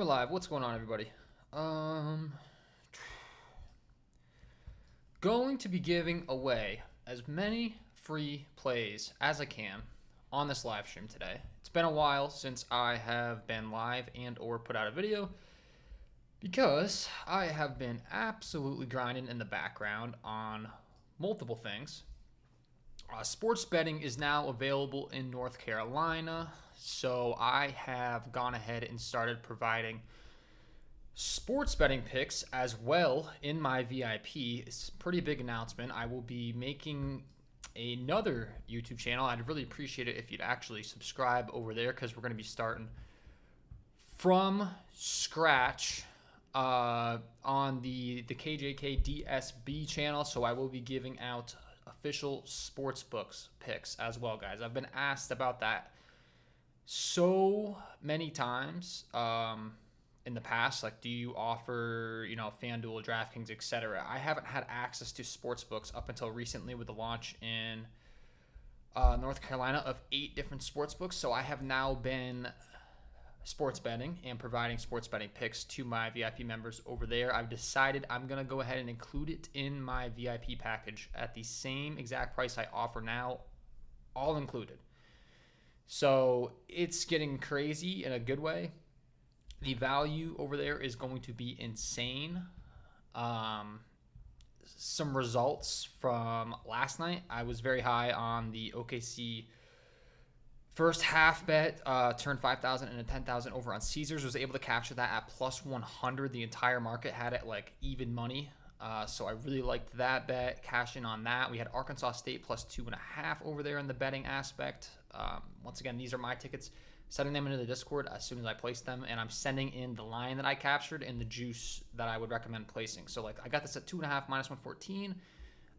we're live. What's going on, everybody? Going to be giving away as many free plays as I can on this live stream today. It's been a while since I have been live and or put out a video because I have been absolutely grinding in the background on multiple things. Sports betting is now available in North Carolina, so I have gone ahead and started providing sports betting picks as well in my VIP. It's a pretty big announcement. I will be making another YouTube channel. I'd really appreciate it if you'd actually subscribe over there because we're going to be starting from scratch on the KJK DSB channel. So I will be giving out official sports books picks as well, guys. I've been asked about that so many times in the past, like, do you offer, FanDuel, DraftKings, etc. I haven't had access to sports books up until recently with the launch in North Carolina of 8 different sports books. So I have now been sports betting and providing sports betting picks to my VIP members over there. I've decided I'm going to go ahead and include it in my VIP package at the same exact price I offer now, all included. So it's getting crazy in a good way. The value over there is going to be insane. Some results from last night. I was very high on the OKC first half bet, turned 5,000 into 10,000 over on Caesars. Was able to capture that at plus 100. The entire market had it like even money. So I really liked that bet, cash in on that. We had Arkansas State plus 2.5 over there in the betting aspect. Once again, these are my tickets. Setting them into the Discord as soon as I place them, and I'm sending in the line that I captured and the juice that I would recommend placing. So like I got this at 2.5 minus 114.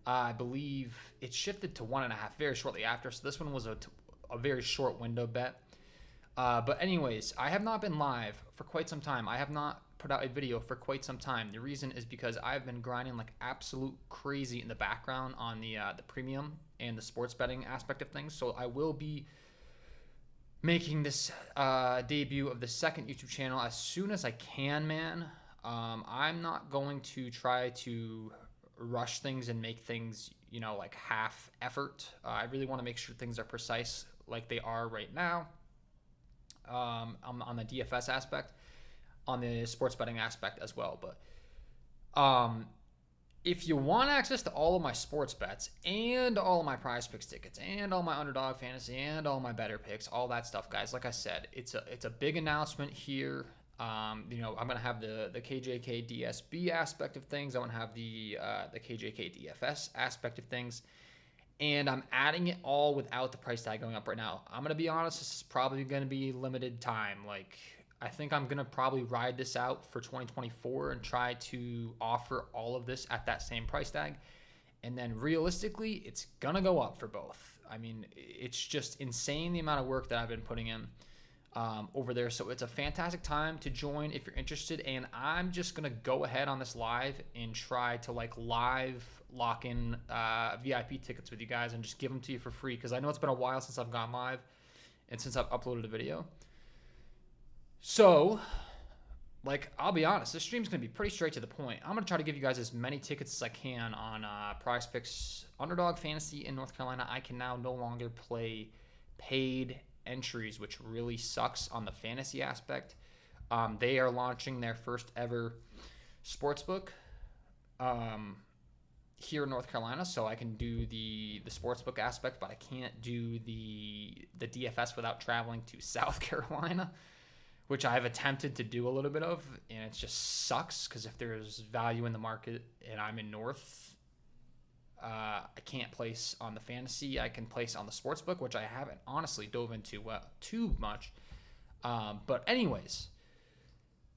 I believe it shifted to 1.5 very shortly after. So this one was a very short window bet. But anyways, I have not been live for quite some time. I have not put out a video for quite some time. The reason is because I've been grinding like absolute crazy in the background on the premium and the sports betting aspect of things. So I will be making this debut of the second YouTube channel as soon as I can, man. I'm not going to try to rush things and make things, like half effort. I really want to make sure things are precise like they are right now on the DFS aspect, on the sports betting aspect as well. But if you want access to all of my sports bets and all of my Prizepicks tickets and all my Underdog fantasy and all my Betr picks, all that stuff, guys, like I said, it's a big announcement here. I'm gonna have the KJK DSB aspect of things. I'm gonna have the KJK DFS aspect of things, and I'm adding it all without the price tag going up right now. I'm gonna be honest, this is probably gonna be limited time. Like, I think I'm going to probably ride this out for 2024 and try to offer all of this at that same price tag. And then realistically, it's going to go up for both. I mean, it's just insane the amount of work that I've been putting in over there. So it's a fantastic time to join if you're interested. And I'm just going to go ahead on this live and try to live lock in VIP tickets with you guys and just give them to you for free. Because I know it's been a while since I've gone live and since I've uploaded a video. So, I'll be honest, this stream's going to be pretty straight to the point. I'm going to try to give you guys as many tickets as I can on Prizepicks Underdog Fantasy in North Carolina. I can now no longer play paid entries, which really sucks on the fantasy aspect. They are launching their first ever sportsbook here in North Carolina, so I can do the sportsbook aspect, but I can't do the DFS without traveling to South Carolina, which I've attempted to do a little bit of, and it just sucks because if there's value in the market and I'm in North, I can't place on the fantasy. I can place on the sportsbook, which I haven't honestly dove into too much. But anyways,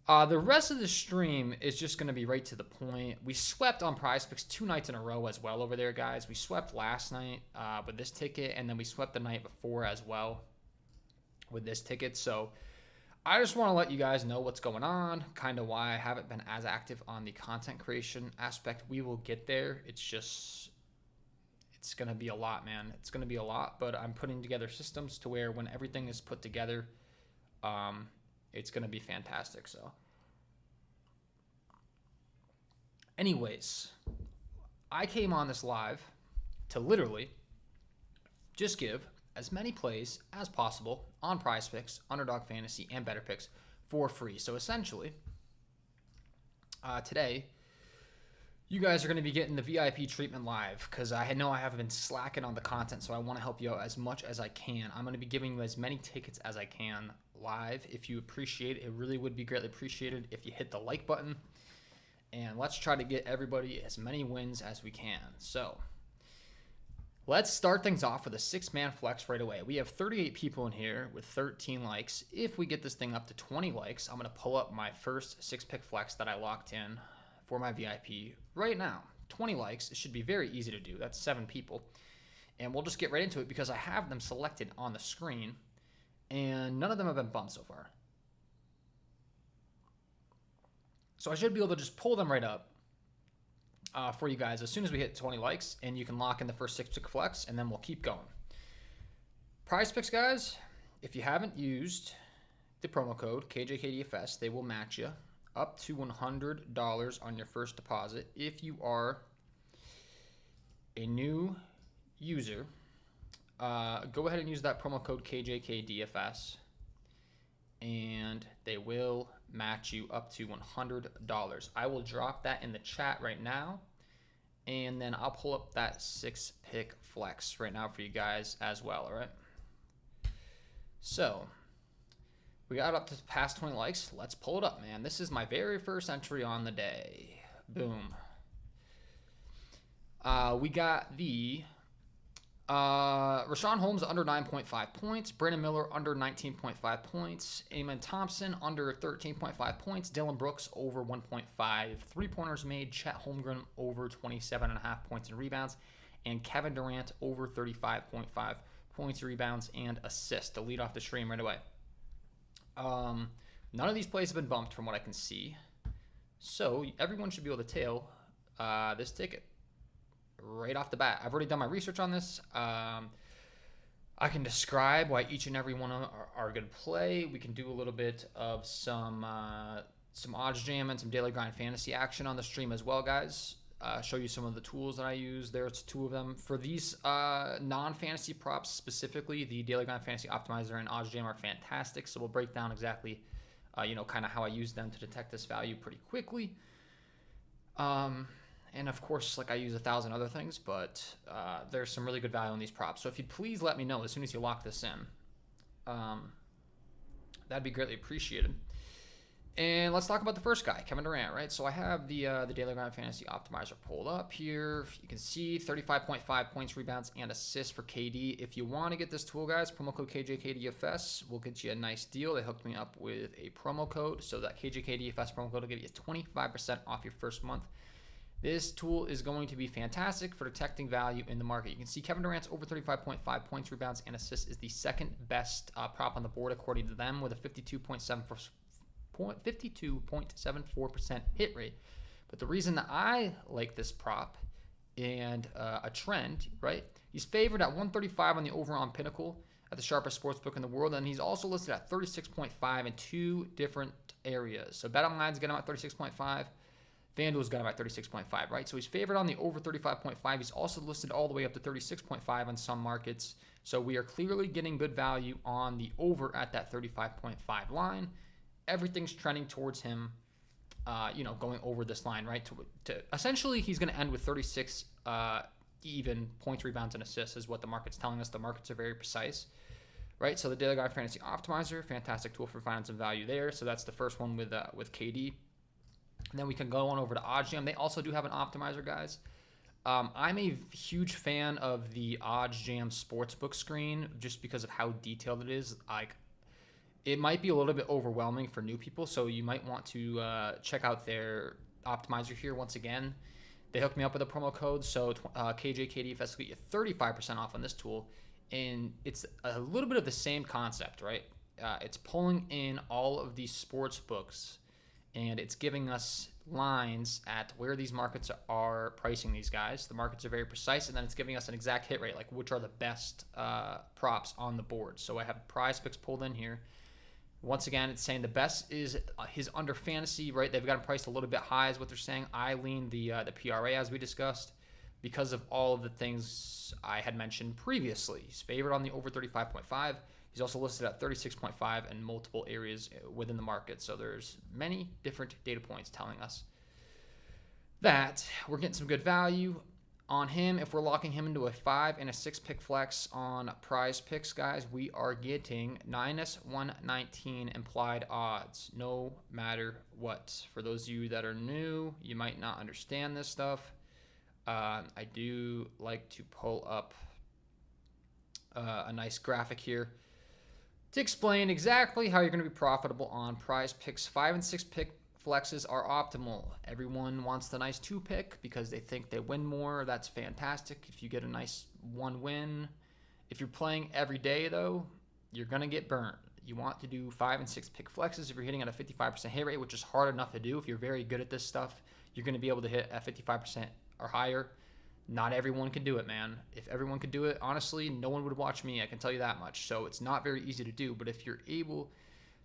the rest of the stream is just going to be right to the point. We swept on Prizepicks 2 nights in a row as well over there, guys. We swept last night with this ticket, and then we swept the night before as well with this ticket. So I just want to let you guys know what's going on, kind of why I haven't been as active on the content creation aspect. We will get there. It's going to be a lot, man. It's going to be a lot, but I'm putting together systems to where when everything is put together, it's going to be fantastic. So anyways, I came on this live to literally just give as many plays as possible on Prizepicks, Underdog Fantasy, and Betr for free. So essentially, today, you guys are going to be getting the VIP treatment live because I know I haven't been slacking on the content, so I want to help you out as much as I can. I'm going to be giving you as many tickets as I can live. If you appreciate it, it really would be greatly appreciated if you hit the like button. And let's try to get everybody as many wins as we can. So let's start things off with a 6-man flex right away. We have 38 people in here with 13 likes. If we get this thing up to 20 likes, I'm going to pull up my first 6-pick flex that I locked in for my VIP right now. 20 likes. It should be very easy to do. That's 7 people. And we'll just get right into it because I have them selected on the screen, and none of them have been bumped so far. So I should be able to just pull them right up for you guys as soon as we hit 20 likes, and you can lock in the first 6-pick flex, and then we'll keep going. Prizepicks, guys, if you haven't used the promo code KJKDFS, they will match you up to $100 on your first deposit. If you are a new user, go ahead and use that promo code KJKDFS, and they will match you up to $100. I will drop that in the chat right now, and then I'll pull up that 6-pick flex right now for you guys as well. All right, so we got up to past 20 likes. Let's pull it up, man. This is my very first entry on the day. Boom. We got the Rashawn Holmes under 9.5 points, Brandon Miller under 19.5 points, Eamon Thompson under 13.5 points, Dylan Brooks over 1.5 3-pointers made, Chet Holmgren over 27.5 points and rebounds, and Kevin Durant over 35.5 points, rebounds, and assists to lead off the stream right away. None of these plays have been bumped from what I can see, so everyone should be able to tail this ticket right off the bat. I've already done my research on this. I can describe why each and every one are good play. We can do a little bit of some odds jam and some daily grind fantasy action on the stream as well, guys. Show you some of the tools that I use. There's 2 of them. For these non-fantasy props specifically, the daily grind fantasy optimizer and odds jam are fantastic. So we'll break down exactly, kind of how I use them to detect this value pretty quickly. And of course, like I use 1,000 other things, but there's some really good value in these props. So if you'd please let me know as soon as you lock this in, that'd be greatly appreciated. And let's talk about the first guy, Kevin Durant, right? So I have the Daily Grind Fantasy Optimizer pulled up here. You can see 35.5 points, rebounds, and assists for KD. If you want to get this tool, guys, promo code KJKDFS will get you a nice deal. They hooked me up with a promo code, so that KJKDFS promo code will give you 25% off your first month. This tool is going to be fantastic for detecting value in the market. You can see Kevin Durant's over 35.5 points, rebounds, and assists is the second best prop on the board according to them, with a 52.74% hit rate. But the reason that I like this prop and a trend, right? He's favored at 135 on the over on Pinnacle at the sharpest sportsbook in the world, and he's also listed at 36.5 in 2 different areas. So BetOnline's got him at 36.5. FanDuel's got him at 36.5, right? So he's favored on the over 35.5. He's also listed all the way up to 36.5 on some markets. So we are clearly getting good value on the over at that 35.5 line. Everything's trending towards him, going over this line, right? To essentially, he's going to end with 36 even points, rebounds, and assists is what the market's telling us. The markets are very precise, right? So the Daily Grind Fantasy Optimizer, fantastic tool for finding some value there. So that's the first one with KD. And then we can go on over to OddsJam. They also do have an optimizer, guys. I'm a huge fan of the OddsJam Sportsbook screen just because of how detailed it is. It might be a little bit overwhelming for new people, so you might want to check out their optimizer here. Once again, they hooked me up with a promo code, so KJKDFS will get you 35% off on this tool. And it's a little bit of the same concept, right? It's pulling in all of these sports books, and it's giving us lines at where these markets are pricing these guys. The markets are very precise, and then it's giving us an exact hit rate, like which are the best props on the board. So I have Prizepicks pulled in here Once again, it's saying the best is his under fantasy, right? They've got him priced a little bit high is what they're saying. I lean the PRA as we discussed because of all of the things I had mentioned previously. He's favored on the over 35.5. He's also listed at 36.5 in multiple areas within the market. So there's many different data points telling us that we're getting some good value on him. If we're locking him into a 5 and a 6 pick flex on Prizepicks, guys, we are getting -119 implied odds, no matter what. For those of you that are new, you might not understand this stuff. I do like to pull up a nice graphic here to explain exactly how you're going to be profitable on Prizepicks. 5 and 6 pick flexes are optimal. Everyone wants the nice 2 pick because they think they win more. That's fantastic if you get a nice 1 win. If you're playing every day, though, you're going to get burned. You want to do 5 and 6 pick flexes if you're hitting at a 55% hit rate, which is hard enough to do. If you're very good at this stuff, you're going to be able to hit at 55% or higher. Not everyone can do it, man. If everyone could do it, honestly, no one would watch me. I can tell you that much. So it's not very easy to do. But if you're able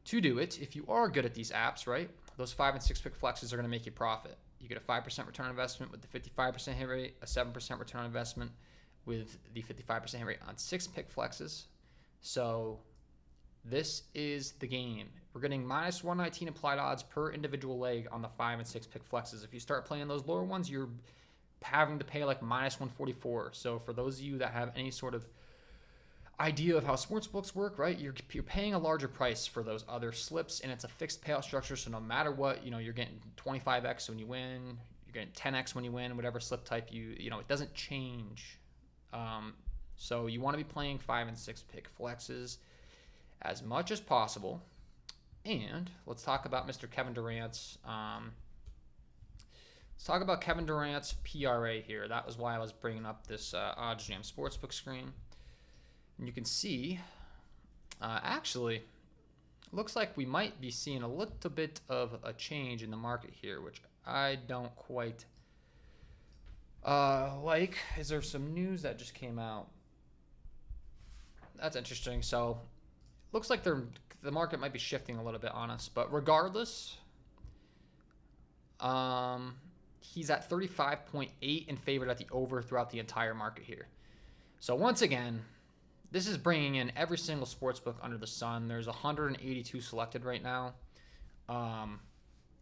to do it, if you are good at these apps, right, those 5 and 6 pick flexes are going to make you profit. You get a 5% return on investment with the 55% hit rate, a 7% return on investment with the 55% hit rate on 6 pick flexes. So this is the game. We're getting -119 implied odds per individual leg on the 5 and 6 pick flexes. If you start playing those lower ones, you're having to pay like -144. So for those of you that have any sort of idea of how sports books work, right, you're paying a larger price for those other slips, and it's a fixed payout structure. So no matter what, you're getting 25x when you win, you're getting 10x when you win, whatever slip type it doesn't change. So you want to be playing 5 and 6 pick flexes as much as possible. And let's talk about Mr. Kevin Durant's. Let's talk about Kevin Durant's PRA here. That was why I was bringing up this OddsJam Sportsbook screen. And you can see, actually, looks like we might be seeing a little bit of a change in the market here, which I don't quite like. Is there some news that just came out? That's interesting. So, looks like the market might be shifting a little bit on us. But regardless, he's at 35.8 and favored at the over throughout the entire market here. So once again, this is bringing in every single sportsbook under the sun. There's 182 selected right now.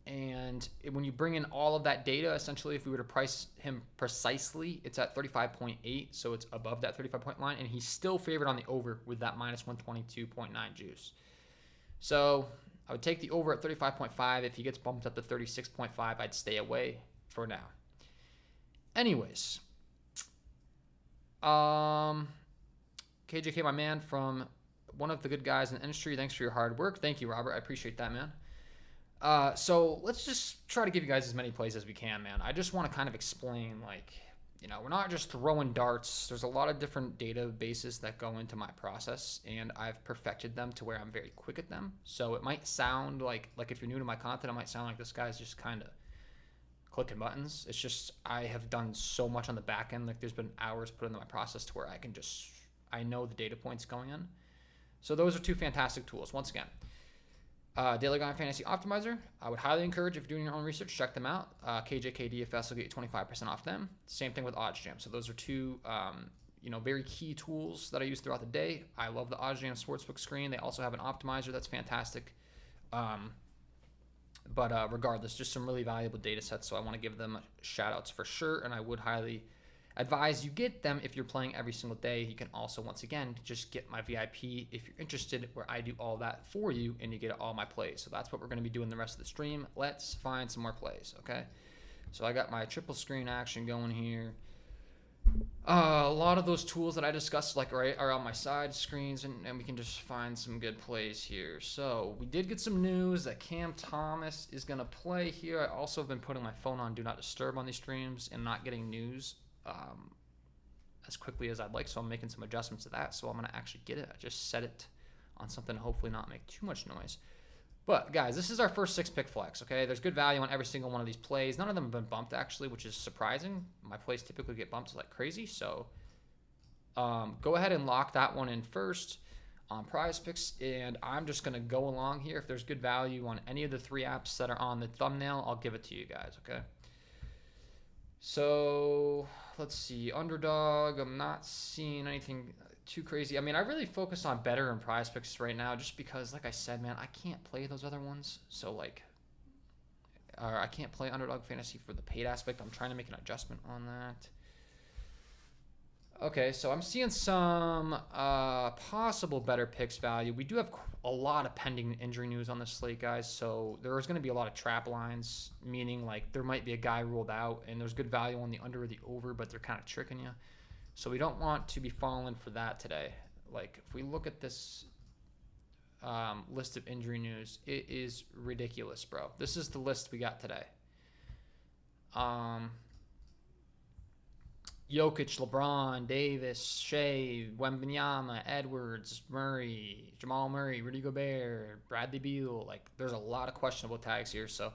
And when you bring in all of that data, essentially, if we were to price him precisely, it's at 35.8, so it's above that 35-point line, and he's still favored on the over with that -122.9 juice. So I would take the over at 35.5. If he gets bumped up to 36.5, I'd stay away for now. Anyways, KJK, my man, from one of the good guys in the industry, thanks for your hard work. Thank you, Robert. I appreciate that, man. So let's just try to give you guys as many plays as we can, man. I just want to kind of explain, we're not just throwing darts. There's a lot of different databases that go into my process, and I've perfected them to where I'm very quick at them. So it might sound like if you're new to my content, it might sound like this guy's just kind of clicking buttons. It's just I have done so much on the back end. There's been hours put into my process to where I know the data points going in. So those are two fantastic tools. Once again, Daily Grind Fantasy Optimizer. I would highly encourage, if you're doing your own research, check them out. KJK DFS will get you 25% off them. Same thing with OddsJam. So those are two, very key tools that I use throughout the day. I love the OddsJam Sportsbook screen. They also have an optimizer that's fantastic. But regardless, just some really valuable data sets. So I want to give them shout outs for sure. And I would highly advise you get them if you're playing every single day. You can also, once again, just get my VIP if you're interested, where I do all that for you and you get all my plays. So that's what we're going to be doing the rest of the stream. Let's find some more plays, okay? So I got my triple screen action going here. A lot of those tools that I discussed are on my side screens, and we can just find some good plays here. So we did get some news that Cam Thomas is going to play here. I also have been putting my phone on Do Not Disturb on these streams and not getting news as quickly as I'd like, so I'm making some adjustments to that. So I'm going to actually get it. I just set it on something to hopefully not make too much noise. But guys, this is our first 6-pick flex, okay? There's good value on every single one of these plays. None of them have been bumped, actually, which is surprising. My plays typically get bumped like crazy, so go ahead and lock that one in first. on Prizepicks, and I'm just going to go along here. If there's good value on any of the 3 apps that are on the thumbnail, I'll give it to you guys, okay? So let's see. Underdog, I'm not seeing anything too crazy. I mean, I really focus on Betr and Prizepicks right now just because, like I said, man, I can't play those other ones. So, like, I can't play Underdog Fantasy for the paid aspect. I'm trying to make an adjustment on that. Okay, so I'm seeing some possible Betr picks value. We do have a lot of pending injury news on the slate, guys. So there's going to be a lot of trap lines, meaning like there might be a guy ruled out, and there's good value on the under or the over, but they're kind of tricking you. So we don't want to be falling for that today. Like if we look at this list of injury news, it is ridiculous, bro. This is the list we got today. Jokic, LeBron, Davis, Shea, Wembanyama, Edwards, Murray, Jamal Murray, Rudy Gobert, Bradley Beal. Like, there's a lot of questionable tags here. So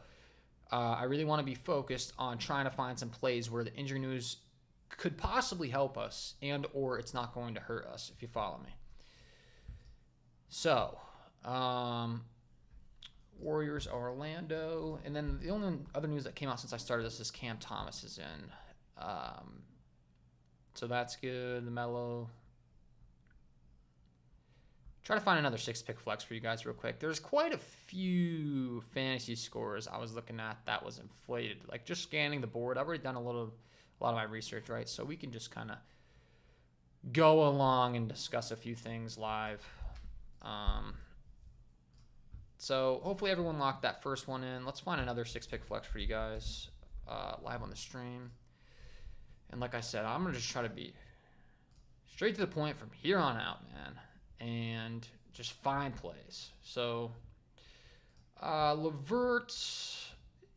I really want to be focused on trying to find some plays where the injury news could possibly help us and or it's not going to hurt us, if you follow me. So, Warriors, Orlando. And then the only other news that came out since I started this is Cam Thomas is in. So that's good. The Melo. Try to find another 6-pick flex for you guys real quick. There's quite a few fantasy scores I was looking at that was inflated. Like just scanning the board. I've already done a lot of my research, right? So we can just kind of go along and discuss a few things live. So hopefully everyone locked that first one in. Let's find another 6-pick flex for you guys live on the stream. And like I said, I'm going to just try to be straight to the point from here on out, man. And just find plays. So, LeVert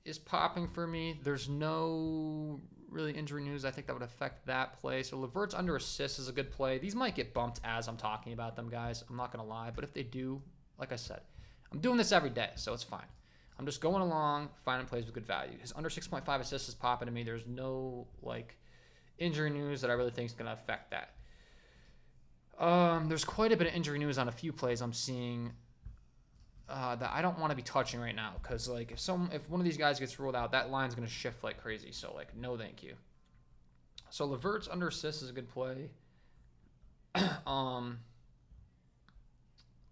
is popping for me. There's no really injury news I think that would affect that play. So, LeVert's under assist is a good play. These might get bumped as I'm talking about them, guys. I'm not going to lie. But if they do, like I said, I'm doing this every day, so it's fine. I'm just going along, finding plays with good value. His under 6.5 assists is popping to me. There's no, like, injury news that I really think is going to affect that. There's quite a bit of injury news on a few plays I'm seeing that I don't want to be touching right now because like if one of these guys gets ruled out, that line's going to shift like crazy. So like no thank you. So LeVert's under assist is a good play.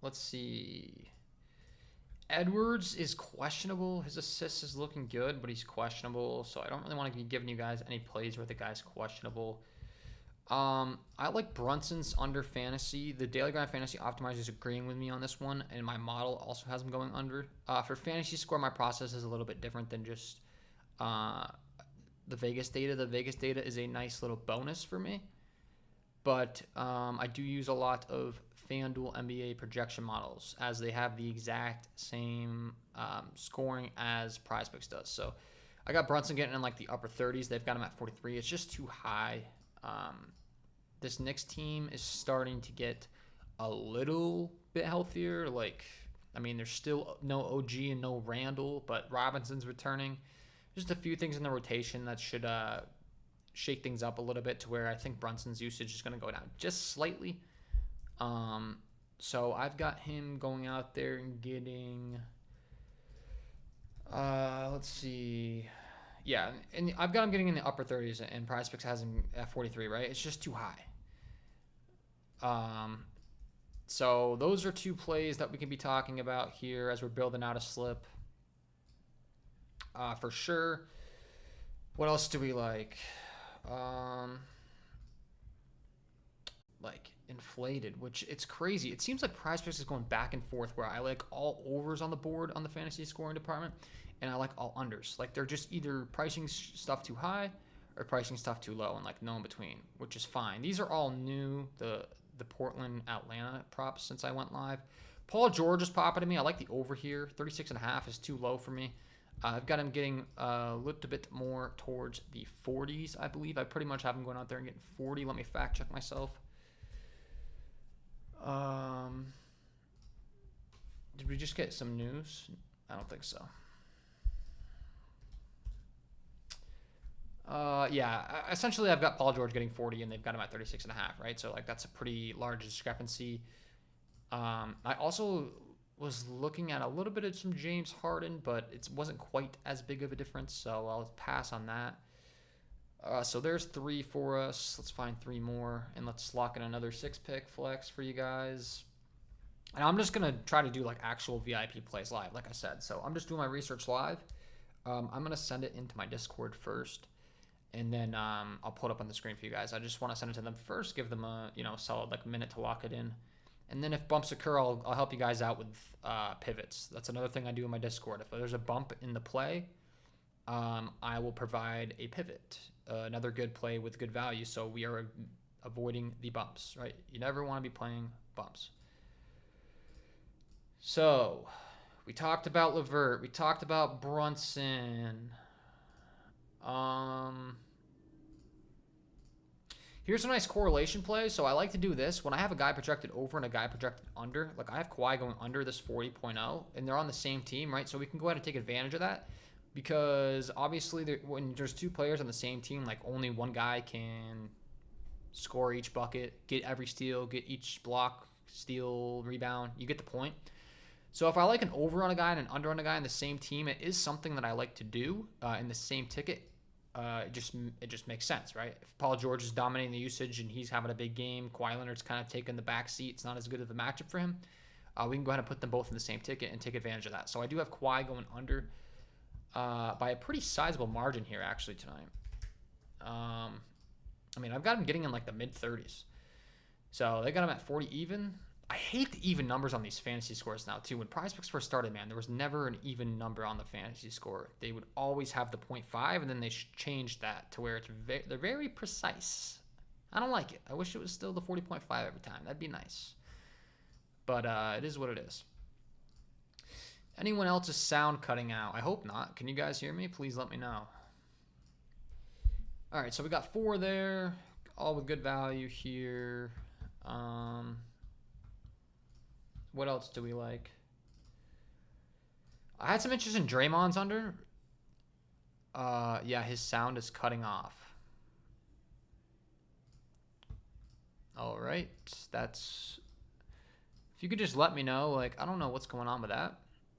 Let's see. Edwards is questionable. His assist is looking good, but he's questionable. So I don't really want to be giving you guys any plays where the guy's questionable. I like Brunson's under fantasy. The Daily Grind Fantasy Optimizer is agreeing with me on this one, and my model also has him going under. For fantasy score, my process is a little bit different than just the Vegas data. The Vegas data is a nice little bonus for me, but I do use a lot of FanDuel NBA projection models as they have the exact same scoring as Prizepicks does. So I got Brunson getting in like the upper 30s. They've got him at 43. It's just too high. This Knicks team is starting to get a little bit healthier. Like, I mean, there's still no OG and no Randall, but Robinson's returning. Just a few things in the rotation that should shake things up a little bit to where I think Brunson's usage is going to go down just slightly. So I've got him going out there and getting, let's see. Yeah, and I've got him getting in the upper 30s, and Prizepicks has him at 43, right? It's just too high. So those are two plays that we can be talking about here as we're building out a slip. For sure. What else do we like? Like inflated, which it's crazy. It seems like Prizepicks is going back and forth where I like all overs on the board on the fantasy scoring department, and I like all unders. Like they're just either pricing stuff too high or pricing stuff too low, and like no in between, which is fine. These are all new. The Portland Atlanta props since I went live. Paul George is popping to me. I like the over here. 36.5 is too low for me. I've got him getting a little bit more towards the 40s, I believe. I pretty much have him going out there and getting 40. Let me fact check myself. Did we just get some news? I don't think so. Yeah, essentially I've got Paul George getting 40 and they've got him at 36.5, right? So like that's a pretty large discrepancy. I also was looking at a little bit of some James Harden, but it wasn't quite as big of a difference, so I'll pass on that. So there's 3 for us. Let's find 3 more, and let's lock in another 6-pick flex for you guys. And I'm just going to try to do like actual VIP plays live, like I said. So I'm just doing my research live. I'm going to send it into my Discord first, and then I'll put it up on the screen for you guys. I just want to send it to them first, give them a solid like minute to lock it in. And then if bumps occur, I'll help you guys out with pivots. That's another thing I do in my Discord. If there's a bump in the play, I will provide a pivot, another good play with good value. So we are avoiding the bumps, right? You never want to be playing bumps. So we talked about LeVert. We talked about Brunson. Here's a nice correlation play. So I like to do this when I have a guy projected over and a guy projected under. Like I have Kawhi going under this 40.0, and they're on the same team, right? So we can go ahead and take advantage of that, because obviously when there's 2 players on the same team, like only one guy can score each bucket, get every steal, get each block, steal, rebound. You get the point. So if I like an over on a guy and an under on a guy on the same team, it is something that I like to do in the same ticket. It just makes sense, right? If Paul George is dominating the usage and he's having a big game, Kawhi Leonard's kind of taking the back seat. It's not as good of a matchup for him. We can go ahead and put them both in the same ticket and take advantage of that. So I do have Kawhi going under by a pretty sizable margin here actually tonight. I mean, I've got him getting in like the mid-30s. So they got him at 40 even. I hate the even numbers on these fantasy scores now, too. When Prizepicks first started, man, there was never an even number on the fantasy score. They would always have the 0.5, and then they changed that to where they're very precise. I don't like it. I wish it was still the 40.5 every time. That'd be nice. But it is what it is. Anyone else's sound cutting out? I hope not. Can you guys hear me? Please let me know. All right, so we got 4 there, all with good value here. What else do we like? I had some interest in Draymond's under. Yeah, his sound is cutting off. All right, that's... If you could just let me know, like, I don't know what's going on with that.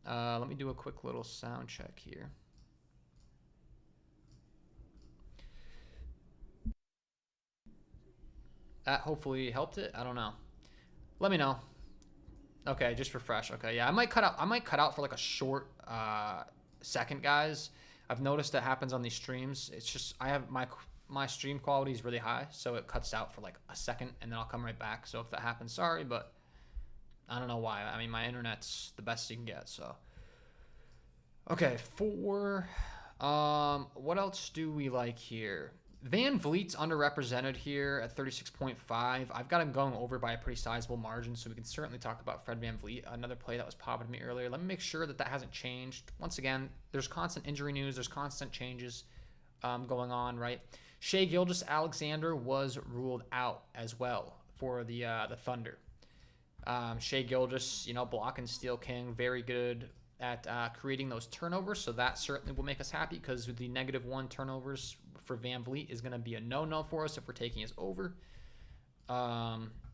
Let me do a quick little sound check here. That hopefully helped it. I don't know. Let me know. Okay, just refresh. Okay, yeah, I might cut out for like a short second, guys. I've noticed that happens on these streams. It's just I have my stream quality is really high, so it cuts out for like a second, and then I'll come right back. So if that happens, sorry, but I don't know why. I mean, my internet's the best you can get. So okay, 4. What else do we like here? Van Vliet's underrepresented here at 36.5. I've got him going over by a pretty sizable margin, so we can certainly talk about Fred Van Vliet, another play that was popping to me earlier. Let me make sure that hasn't changed. Once again, there's constant injury news. There's constant changes going on, right? Shai Gilgeous-Alexander was ruled out as well for the Thunder. Shai Gilgeous, block and steal king, very good at creating those turnovers, so that certainly will make us happy, because the -1 turnovers for Van Vliet is going to be a no-no for us if we're taking his over.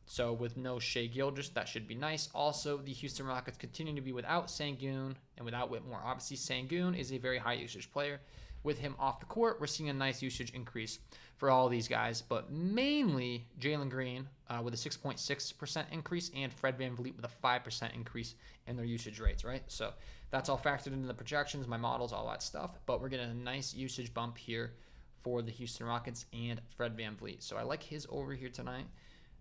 So with no Shai Gilgeous, that should be nice. Also, the Houston Rockets continue to be without Sengun and without Whitmore. Obviously, Sengun is a very high usage player. With him off the court, we're seeing a nice usage increase for all these guys, but mainly Jalen Green with a 6.6% increase and Fred Van Vliet with a 5% increase in their usage rates, right? So that's all factored into the projections, my models, all that stuff, but we're getting a nice usage bump here for the Houston Rockets and Fred Van Vliet. So I like his over here tonight.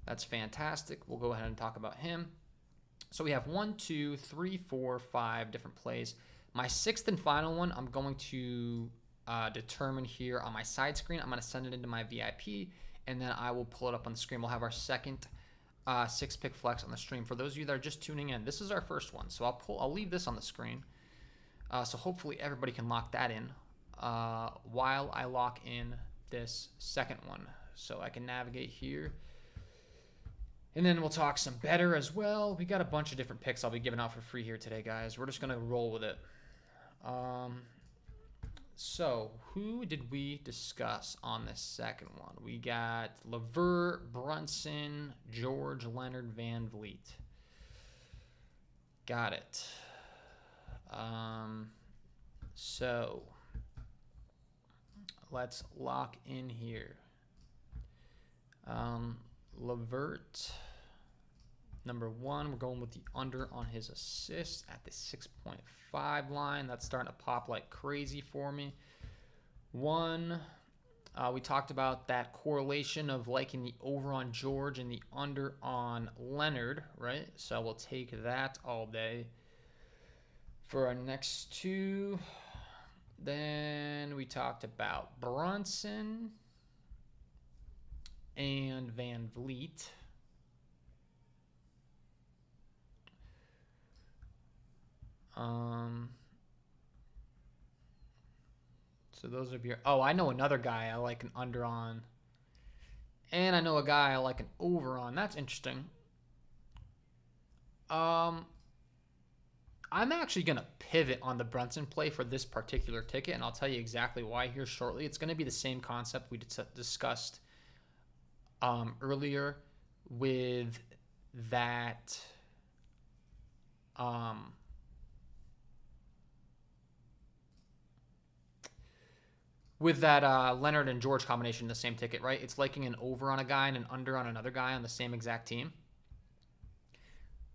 That's fantastic. We'll go ahead and talk about him. So we have 1, 2, 3, 4, 5 different plays. My 6th and final one, I'm going to determine here on my side screen. I'm going to send it into my VIP, and then I will pull it up on the screen. We'll have our second 6-pick flex on the stream. For those of you that are just tuning in, this is our first one. So I'll leave this on the screen. So hopefully everybody can lock that in while I lock in this second one. So I can navigate here. And then we'll talk some Betr as well. We got a bunch of different picks I'll be giving out for free here today, guys. We're just going to roll with it. So who did we discuss on this second one? We got LeVert, Brunson, George, Leonard, Van Vliet. Got it. So let's lock in here. Levert, number 1, we're going with the under on his assists at the 6.5 line. That's starting to pop like crazy for me. 1, we talked about that correlation of liking the over on George and the under on Leonard, right? So we'll take that all day. For our next 2, then we talked about Brunson and Van Vliet. So those are your... Oh, I know another guy I like an under on. And I know a guy I like an over on. That's interesting. I'm actually going to pivot on the Brunson play for this particular ticket, and I'll tell you exactly why here shortly. It's going to be the same concept we discussed earlier with that Leonard and George combination in the same ticket, right? It's liking an over on a guy and an under on another guy on the same exact team.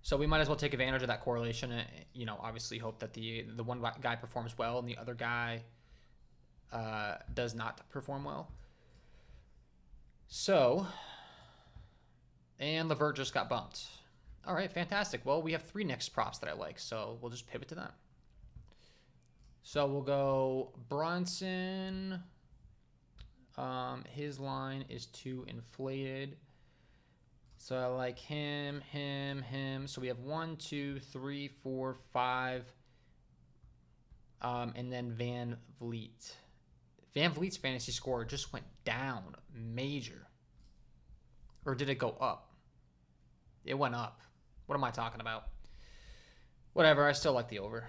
So we might as well take advantage of that correlation and, you know, obviously hope that the one guy performs well and the other guy does not perform well. So, and Levert just got bumped. All right, fantastic. Well, we have 3 next props that I like, so we'll just pivot to them. So we'll go Brunson. His line is too inflated. So I like him. So we have 1, 2, 3, 4, 5. And then Van Vliet. Van Vliet's fantasy score just went down major. Or did it go up? It went up. What am I talking about? Whatever, I still like the over.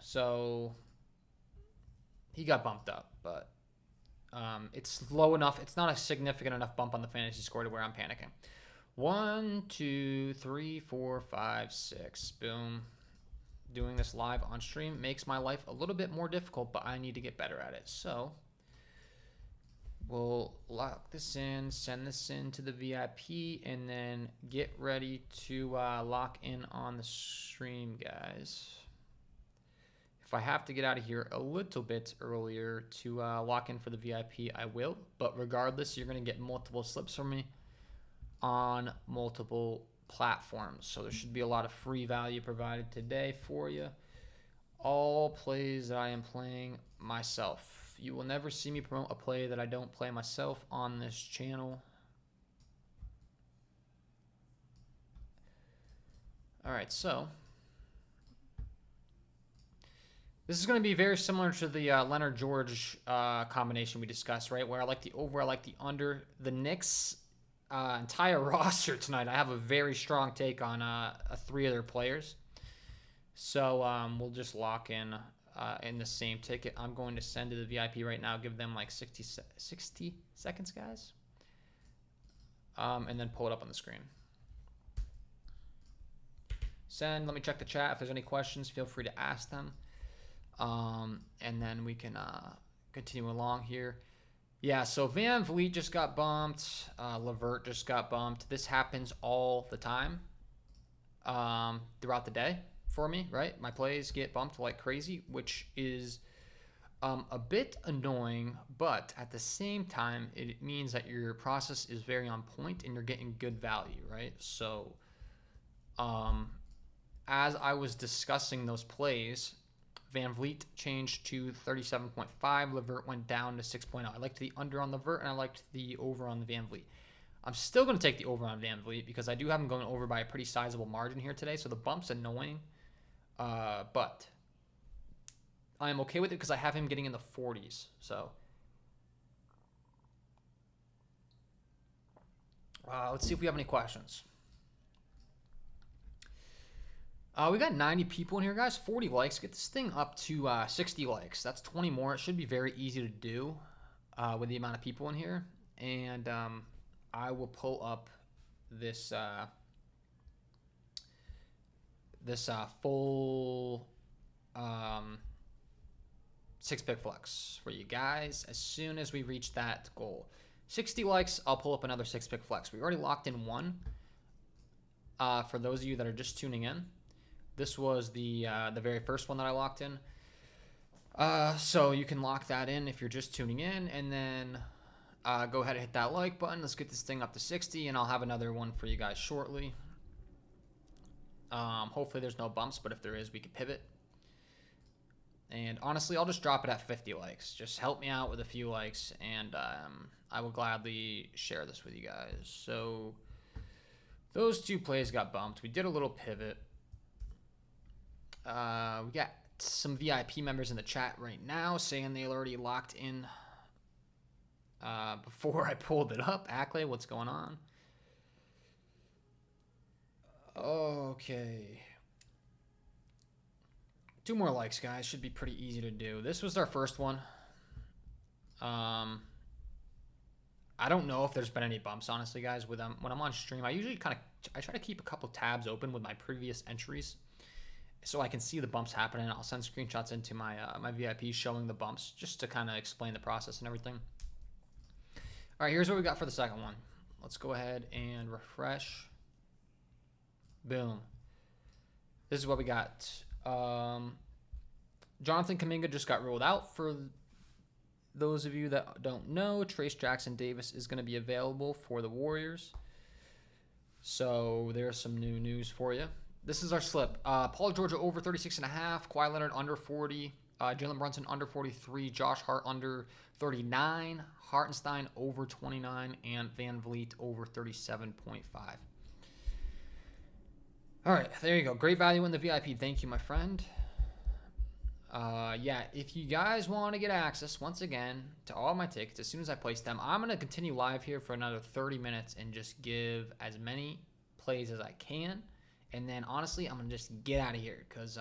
So he got bumped up, but it's low enough. It's not a significant enough bump on the fantasy score to where I'm panicking. 1, 2, 3, 4, 5, 6. Boom. Doing this live on stream makes my life a little bit more difficult, but I need to get better at it. So we'll lock this in, send this in to the VIP, and then get ready to lock in on the stream, guys. If I have to get out of here a little bit earlier to lock in for the VIP, I will. But regardless, you're going to get multiple slips from me on multiple platforms. So there should be a lot of free value provided today for you. All plays that I am playing myself. You will never see me promote a play that I don't play myself on this channel. All right, so this is going to be very similar to the Leonard George combination we discussed, right? Where I like the over, I like the under. The Knicks entire roster tonight, I have a very strong take on 3 of their players. So we'll just lock in the same ticket. I'm going to send to the VIP right now. Give them like 60 seconds, guys. And then pull it up on the screen. Send. Let me check the chat. If there's any questions, feel free to ask them. And then we can continue along here. Yeah, so Van Vliet just got bumped. Levert just got bumped. This happens all the time throughout the day for me, right? My plays get bumped like crazy, which is a bit annoying, but at the same time, it means that your process is very on point and you're getting good value, right? So as I was discussing those plays, Van Vliet changed to 37.5. Levert went down to 6.0. I liked the under on Levert, and I liked the over on the Van Vliet. I'm still going to take the over on Van Vliet because I do have him going over by a pretty sizable margin here today, so the bump's annoying. But I am okay with it because I have him getting in the 40s. So let's see if we have any questions. We got 90 people in here, guys. 40 likes. Get this thing up to 60 likes. That's 20 more. It should be very easy to do with the amount of people in here. And I will pull up this this full 6-pick flex for you guys as soon as we reach that goal. 60 likes, I'll pull up another 6-pick flex. We already locked in one. For those of you that are just tuning in, this was the very first one that I locked in. So you can lock that in if you're just tuning in, and then go ahead and hit that like button. Let's get this thing up to 60, and I'll have another one for you guys shortly. Hopefully there's no bumps, but if there is, we could pivot. And honestly, I'll just drop it at 50 likes. Just help me out with a few likes, and I will gladly share this with you guys. So those two plays got bumped. We did a little pivot. We got some VIP members in the chat right now saying they already locked in before I pulled it up. Ackley, what's going on? Okay. 2 more likes, guys. Should be pretty easy to do. This was our first one. I don't know if there's been any bumps, honestly, guys. With when I'm on stream, I usually I try to keep a couple tabs open with my previous entries, so I can see the bumps happening. I'll send screenshots into my my VIP showing the bumps, just to kind of explain the process and everything. All right, here's what we got for the second one. Let's go ahead and refresh. Boom. This is what we got. Jonathan Kuminga just got ruled out. For those of you that don't know, Trace Jackson Davis is going to be available for the Warriors. So there's some new news for you. This is our slip. Paul George over 36.5. Kawhi Leonard under 40. Jalen Brunson under 43. Josh Hart under 39. Hartenstein over 29. And Van Vliet over 37.5. All right, there you go. Great value in the VIP. Thank you, my friend. Yeah, if you guys want to get access, once again, to all my tickets, as soon as I place them, I'm going to continue live here for another 30 minutes and just give as many plays as I can. And then, honestly, I'm going to just get out of here because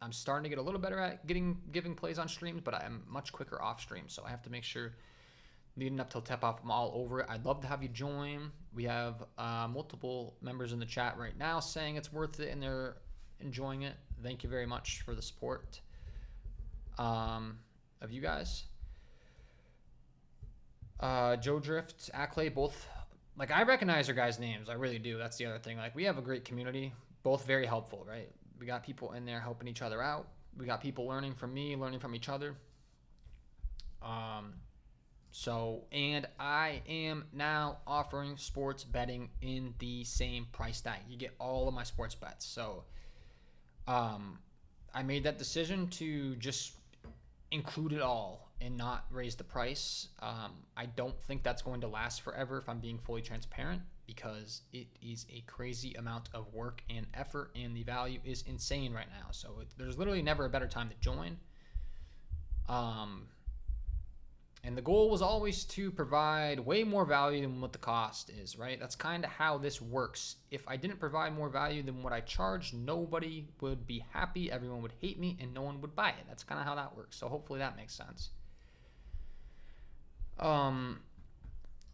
I'm starting to get a little better at giving plays on streams, but I'm much quicker off stream. So I have to make sure leading up till tip-off, I'm all over it. I'd love to have you join. We have multiple members in the chat right now saying it's worth it, and they're enjoying it. Thank you very much for the support of you guys. Joe Drift, Ackley, both. Like, I recognize your guys' names. I really do. That's the other thing. Like, we have a great community. Both very helpful, right? We got people in there helping each other out. We got people learning from me, learning from each other. And I am now offering sports betting in the same price tag. You get all of my sports bets. So I made that decision to just include it all and not raise the price. I don't think that's going to last forever, if I'm being fully transparent, because it is a crazy amount of work and effort, and the value is insane right now. So there's literally never a better time to join. And the goal was always to provide way more value than what the cost is, right? That's kind of how this works. If I didn't provide more value than what I charged, nobody would be happy, everyone would hate me, and no one would buy it. That's kind of how that works. So hopefully that makes sense.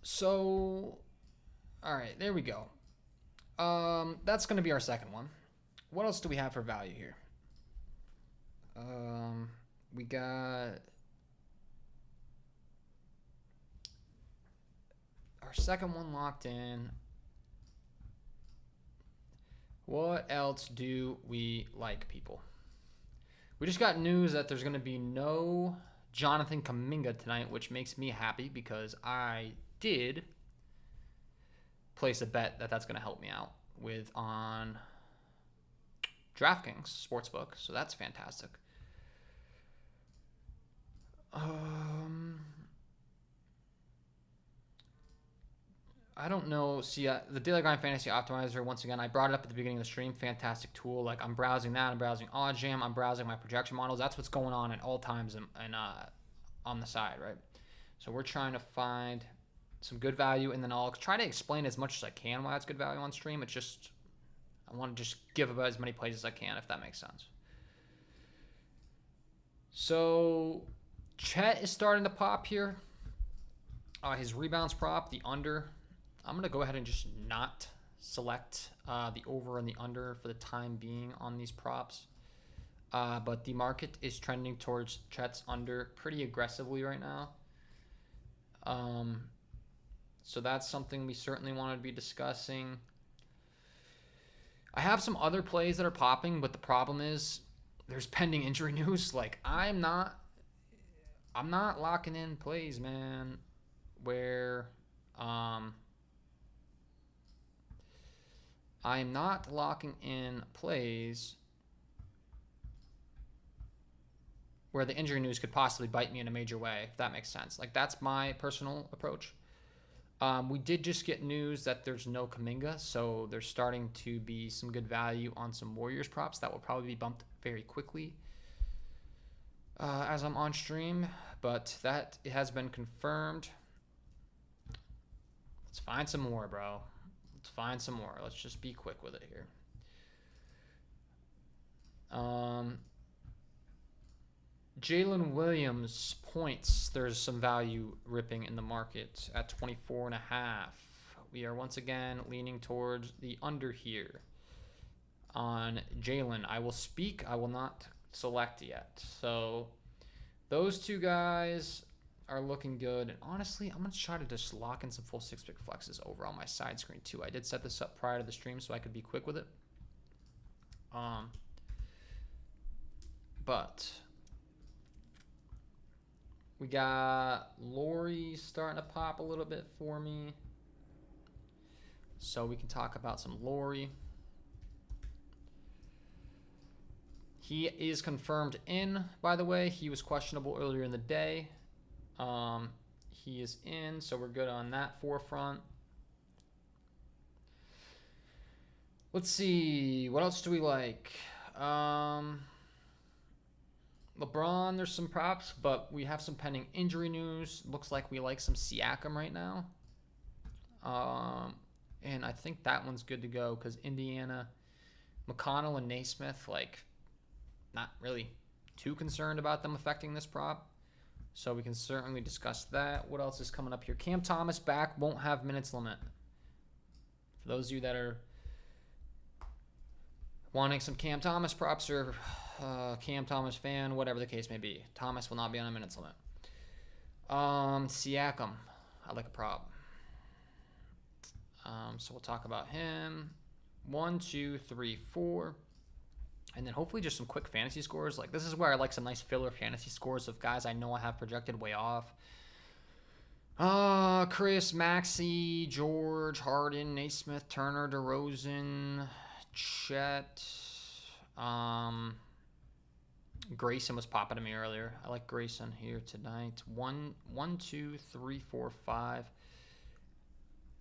So, all right, there we go. That's going to be our second one. What else do we have for value here? We got our second one locked in. What else do we like, people? We just got news that there's going to be no Jonathan Kuminga tonight, which makes me happy because I did place a bet that's going to help me out with on DraftKings Sportsbook. So that's fantastic. I don't know. See, the Daily Grind Fantasy Optimizer, once again, I brought it up at the beginning of the stream. Fantastic tool. Like, I'm browsing that. I'm browsing OddsJam. I'm browsing my projection models. That's what's going on at all times and on the side, right? So we're trying to find some good value, and then I'll try to explain as much as I can why it's good value on stream. It's just, I want to just give about as many plays as I can, if that makes sense. So Chet is starting to pop here. His rebounds prop, the under. I'm going to go ahead and just not select the over and the under for the time being on these props. But the market is trending towards Chet's under pretty aggressively right now. So that's something we certainly want to be discussing. I have some other plays that are popping, but the problem is there's pending injury news. Like I'm not locking in plays, man, where I'm not locking in plays where the injury news could possibly bite me in a major way, if that makes sense. Like that's my personal approach. We did just get news that there's no Kuminga, so there's starting to be some good value on some Warriors props that will probably be bumped very quickly as I'm on stream, but that it has been confirmed. Let's find some more, bro. Let's find some more. Let's just be quick with it here. Jalen Williams points. There's some value ripping in the market at 24.5. We are once again leaning towards the under here on Jalen. I will speak. I will not select yet. So those two guys are looking good. And honestly, I'm going to try to just lock in some full 6-pick flexes over on my side screen too. I did set this up prior to the stream so I could be quick with it. But we got Laurie starting to pop a little bit for me. So we can talk about some Laurie. He is confirmed in, by the way. He was questionable earlier in the day. He is in, so we're good on that forefront. Let's see. What else do we like? LeBron, there's some props, but we have some pending injury news. Looks like we like some Siakam right now. And I think that one's good to go because Indiana, McConnell, and Naismith, like, not really too concerned about them affecting this prop. So we can certainly discuss that. What else is coming up here? Cam Thomas back, won't have minutes limit. For those of you that are wanting some Cam Thomas props or Cam Thomas fan, whatever the case may be, Thomas will not be on a minutes limit. Siakam, I like a prop. So we'll talk about him. 1, 2, 3, 4. And then hopefully just some quick fantasy scores. Like this is where I like some nice filler fantasy scores of guys I know I have projected way off. Chris, Maxey, George, Harden, Naismith, Turner, DeRozan, Chet. Grayson was popping to me earlier. I like Grayson here tonight. 1, 2, 3, 4, 5.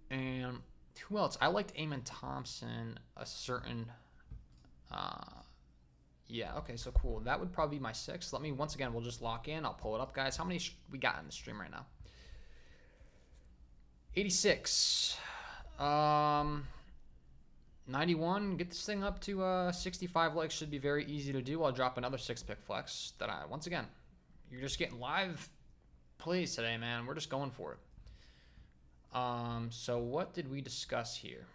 And who else? I liked Amen Thompson, a certain... yeah, okay, so cool. That would probably be my 6. Let me, once again, we'll just lock in. I'll pull it up, guys. How many we got in the stream right now? 86. 91. Get this thing up to 65 likes. Should be very easy to do. I'll drop another 6-pick flex that once again, you're just getting live plays today, man. We're just going for it. So what did we discuss here?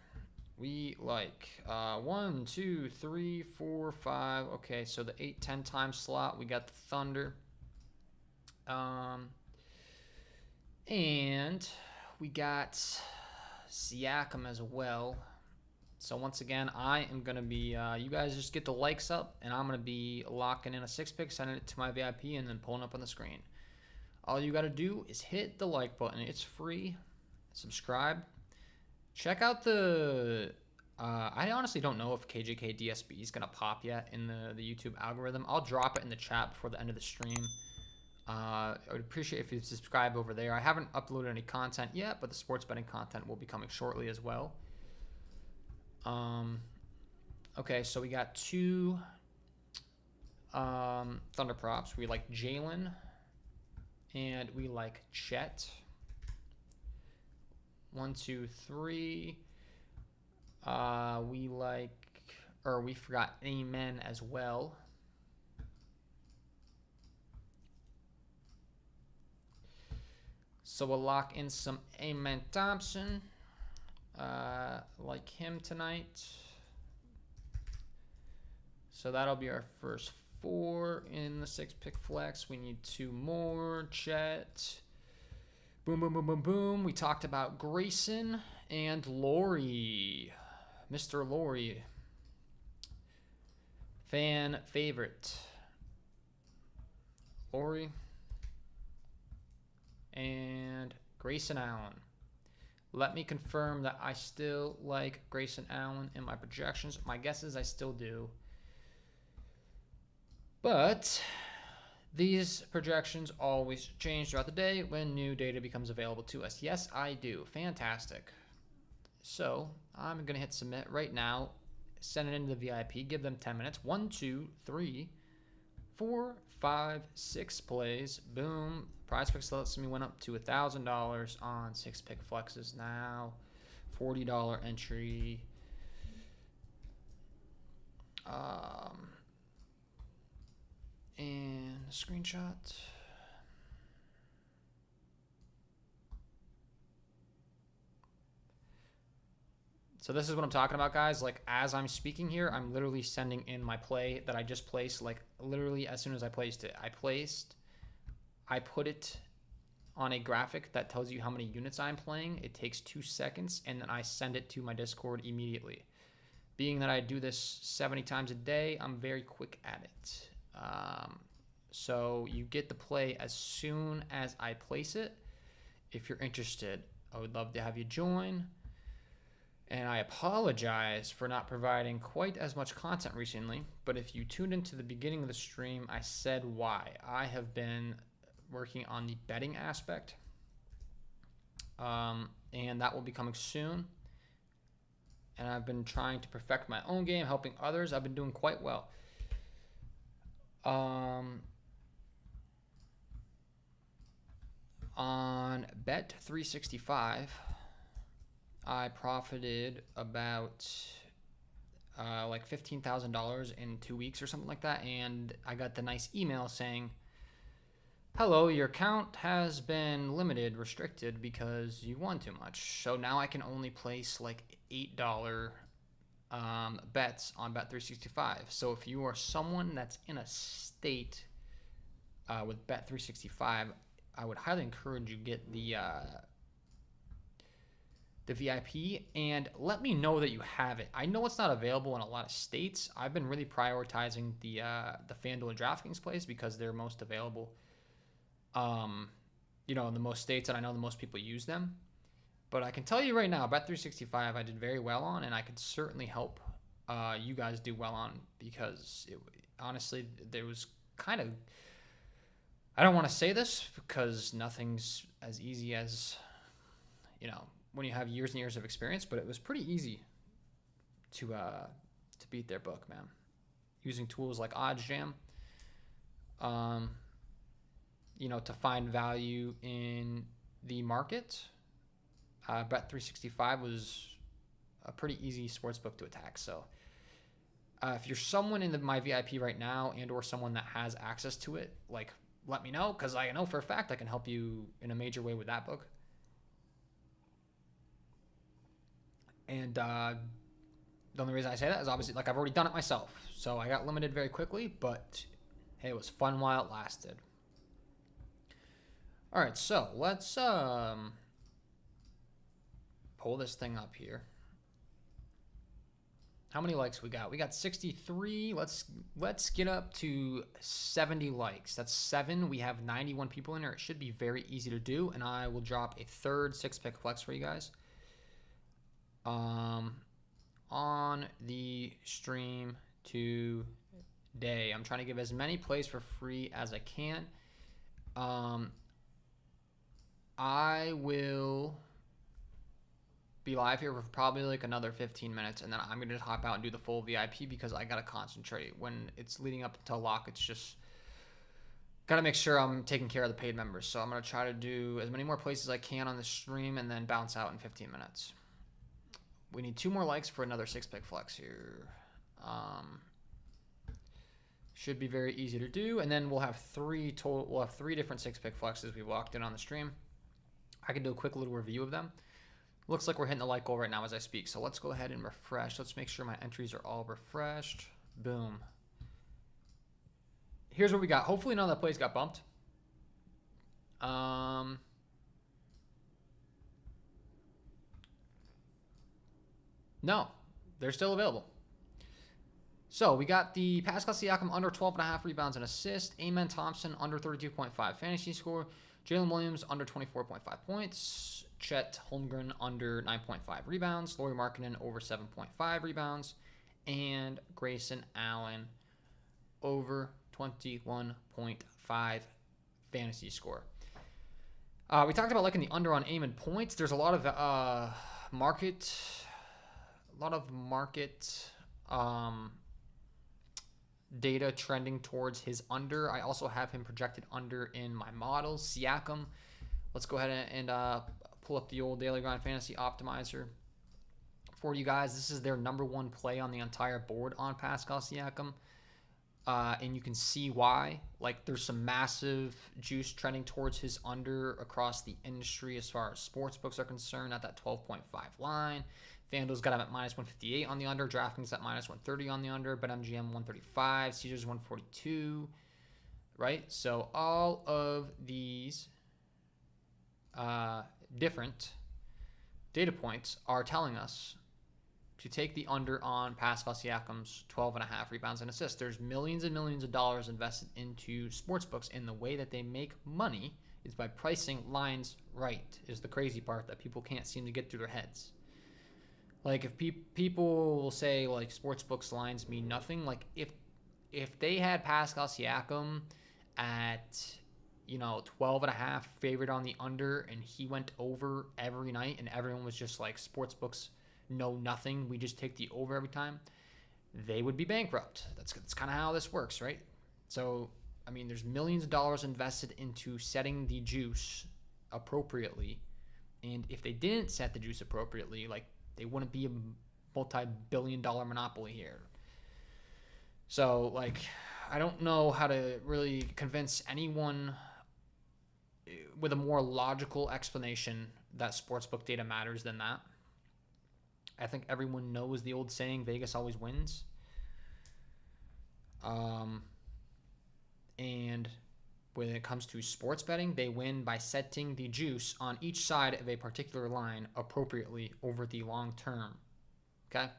We like 1, 2, 3, 4, 5. Okay, so the 8, 10 time slot. We got the Thunder. And we got Siakam as well. So once again, I am going to be, you guys just get the likes up, and I'm going to be locking in a 6-pick, sending it to my VIP, and then pulling up on the screen. All you got to do is hit the like button. It's free. Subscribe. Check out the, I honestly don't know if KJK DSB is going to pop yet in the YouTube algorithm. I'll drop it in the chat before the end of the stream. I would appreciate if you subscribe over there. I haven't uploaded any content yet, but the sports betting content will be coming shortly as well. Okay, so we got 2 Thunder props. We like Jalen, and we like Chet. 1, 2, 3. We like, or we forgot Amen as well. So we'll lock in some Amen Thompson. like him tonight. So that'll be our first 4 in the 6-pick flex. We need 2 more. Chet. Boom, boom, boom, boom, boom. We talked about Grayson and Laurie. Mr. Laurie. Fan favorite. Laurie. And Grayson Allen. Let me confirm that I still like Grayson Allen in my projections. My guess is I still do. But these projections always change throughout the day when new data becomes available to us. Yes, I do. Fantastic. So I'm going to hit submit right now. Send it into the VIP. Give them 10 minutes. 1, 2, 3, 4, 5, 6 plays. Boom. Prizepicks lets me went up to $1,000 on 6-pick flexes now. $40 entry. And screenshot. So this is what I'm talking about, guys. Like, as I'm speaking here, I'm literally sending in my play that I just placed. Like, literally as soon as I placed it. I put it on a graphic that tells you how many units I'm playing. It takes 2 seconds, and then I send it to my Discord immediately. Being that I do this 70 times a day, I'm very quick at it. So you get the play as soon as I place it. If you're interested, I would love to have you join. And I apologize for not providing quite as much content recently, but if you tuned into the beginning of the stream, I said why. I have been working on the betting aspect, and that will be coming soon. And I've been trying to perfect my own game, helping others. I've been doing quite well. On Bet365, I profited about like $15,000 in 2 weeks or something like that, and I got the nice email saying, hello, your account has been limited, restricted because you won too much. So now I can only place like $8 bets on Bet365. So if you are someone that's in a state with Bet365, I would highly encourage you get the VIP, and let me know that you have it. I know it's not available in a lot of states. I've been really prioritizing the FanDuel and DraftKings plays because they're most available, in the most states, and I know the most people use them. But I can tell you right now, Bet365 I did very well on, and I could certainly help you guys do well on, because honestly, there was kind of, I don't want to say this because nothing's as easy as, when you have years and years of experience, but it was pretty easy to beat their book, man. Using tools like OddsJam, to find value in the market. Bet365 was a pretty easy sports book to attack. So if you're someone in my VIP right now, and or someone that has access to it, like, let me know, because I know for a fact I can help you in a major way with that book. And the only reason I say that is obviously, like, I've already done it myself. So I got limited very quickly, but hey, it was fun while it lasted. All right, so let's pull this thing up here. How many likes we got? We got 63. Let's get up to 70 likes. That's 7. We have 91 people in there. It should be very easy to do, and I will drop a third 6-pick flex for you guys on the stream today. I'm trying to give as many plays for free as I can. I will be live here for probably like another 15 minutes, and then I'm going to hop out and do the full VIP because I got to concentrate. When it's leading up to lock, it's just got to make sure I'm taking care of the paid members. So I'm going to try to do as many more places as I can on the stream and then bounce out in 15 minutes. We need 2 more likes for another 6-pick flex here. Should be very easy to do, and then we'll have 3 total. We'll have 3 different 6-pick flexes we've locked in on the stream. I can do a quick little review of them. Looks like we're hitting the like goal right now as I speak. So let's go ahead and refresh. Let's make sure my entries are all refreshed. Boom. Here's what we got. Hopefully none of the plays got bumped. No, they're still available. So we got the Pascal Siakam under 12.5 rebounds and assists. Amen Thompson under 32.5 fantasy score. Jalen Williams under 24.5 points. Chet Holmgren under 9.5 rebounds. Lauri Markkanen over 7.5 rebounds. And Grayson Allen over 21.5 fantasy score. We talked about liking the under on Amen points. There's a lot of market data trending towards his under. I also have him projected under in my models. Siakam. Let's go ahead and pull up the old Daily Grind Fantasy Optimizer for you guys. This is their number one play on the entire board on Pascal Siakam. And you can see why. Like, there's some massive juice trending towards his under across the industry as far as sports books are concerned at that 12.5 line. FanDuel's got him at minus 158 on the under. DraftKings at minus 130 on the under. BetMGM 135. Caesars 142. Right? So all of these different data points are telling us to take the under on Pascal Siakam's 12.5 rebounds and assists. There's millions and millions of dollars invested into sportsbooks, and the way that they make money is by pricing lines right, is the crazy part that people can't seem to get through their heads. Like, if people will say, like, sportsbooks lines mean nothing, like, if they had Pascal Siakam at, 12.5 favored on the under, and he went over every night, and everyone was just like, sportsbooks know nothing, we just take the over every time, they would be bankrupt. That's kind of how this works, right? So, I mean, there's millions of dollars invested into setting the juice appropriately, and if they didn't set the juice appropriately, like, they wouldn't be a multi-billion-dollar monopoly here. So, like, I don't know how to really convince anyone with a more logical explanation that sportsbook data matters than that. I think everyone knows the old saying, Vegas always wins. And when it comes to sports betting, they win by setting the juice on each side of a particular line appropriately over the long term. Okay?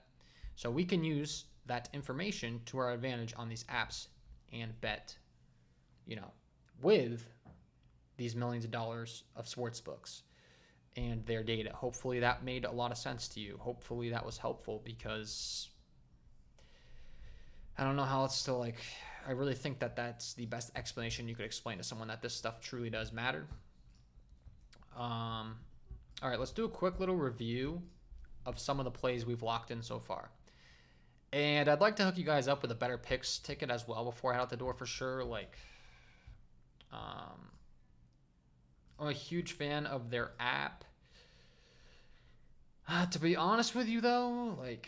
So we can use that information to our advantage on these apps and bet, with these millions of dollars of sports books and their data. Hopefully that made a lot of sense to you. Hopefully that was helpful, because I don't know how else to, like, I really think that that's the best explanation you could explain to someone that this stuff truly does matter. All right, let's do a quick little review of some of the plays we've locked in so far. And I'd like to hook you guys up with a Betr ticket as well before I head out the door for sure. Like, I'm a huge fan of their app. To be honest with you, though, like,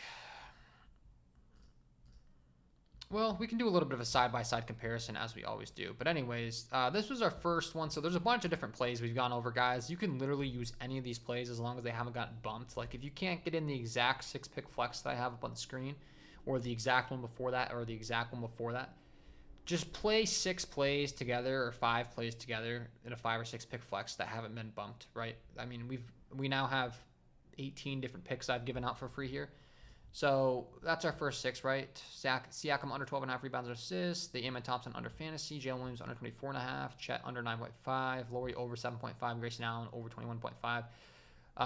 well, we can do a little bit of a side-by-side comparison as we always do. But anyways, this was our first one. So there's a bunch of different plays we've gone over, guys. You can literally use any of these plays as long as they haven't gotten bumped. Like, if you can't get in the exact 6-pick flex that I have up on the screen, or the exact one before that, or the exact one before that, just play 6 plays together or 5 plays together in a 5 or 6 pick flex that haven't been bumped, right? I mean, we now have 18 different picks I've given out for free here. So that's our first 6, right? Siakam under 12.5 rebounds and assists. The Amen Thompson under fantasy. Jalen Williams under 24.5. Chet under 9.5. Lauri over 7.5. Grayson Allen over 21.5.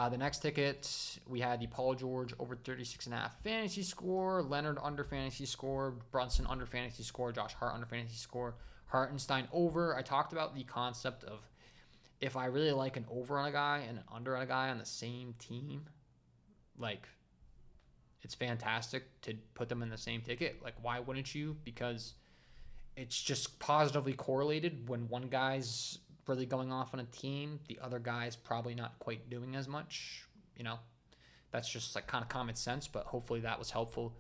The next ticket, we had the Paul George over 36.5 fantasy score. Leonard under fantasy score. Brunson under fantasy score. Josh Hart under fantasy score. Hartenstein over. I talked about the concept of, if I really like an over on a guy and an under on a guy on the same team, like, it's fantastic to put them in the same ticket. Like, why wouldn't you? Because it's just positively correlated. When one guy's really going off on a team, the other guy's probably not quite doing as much. That's just, like, kind of common sense, but hopefully that was helpful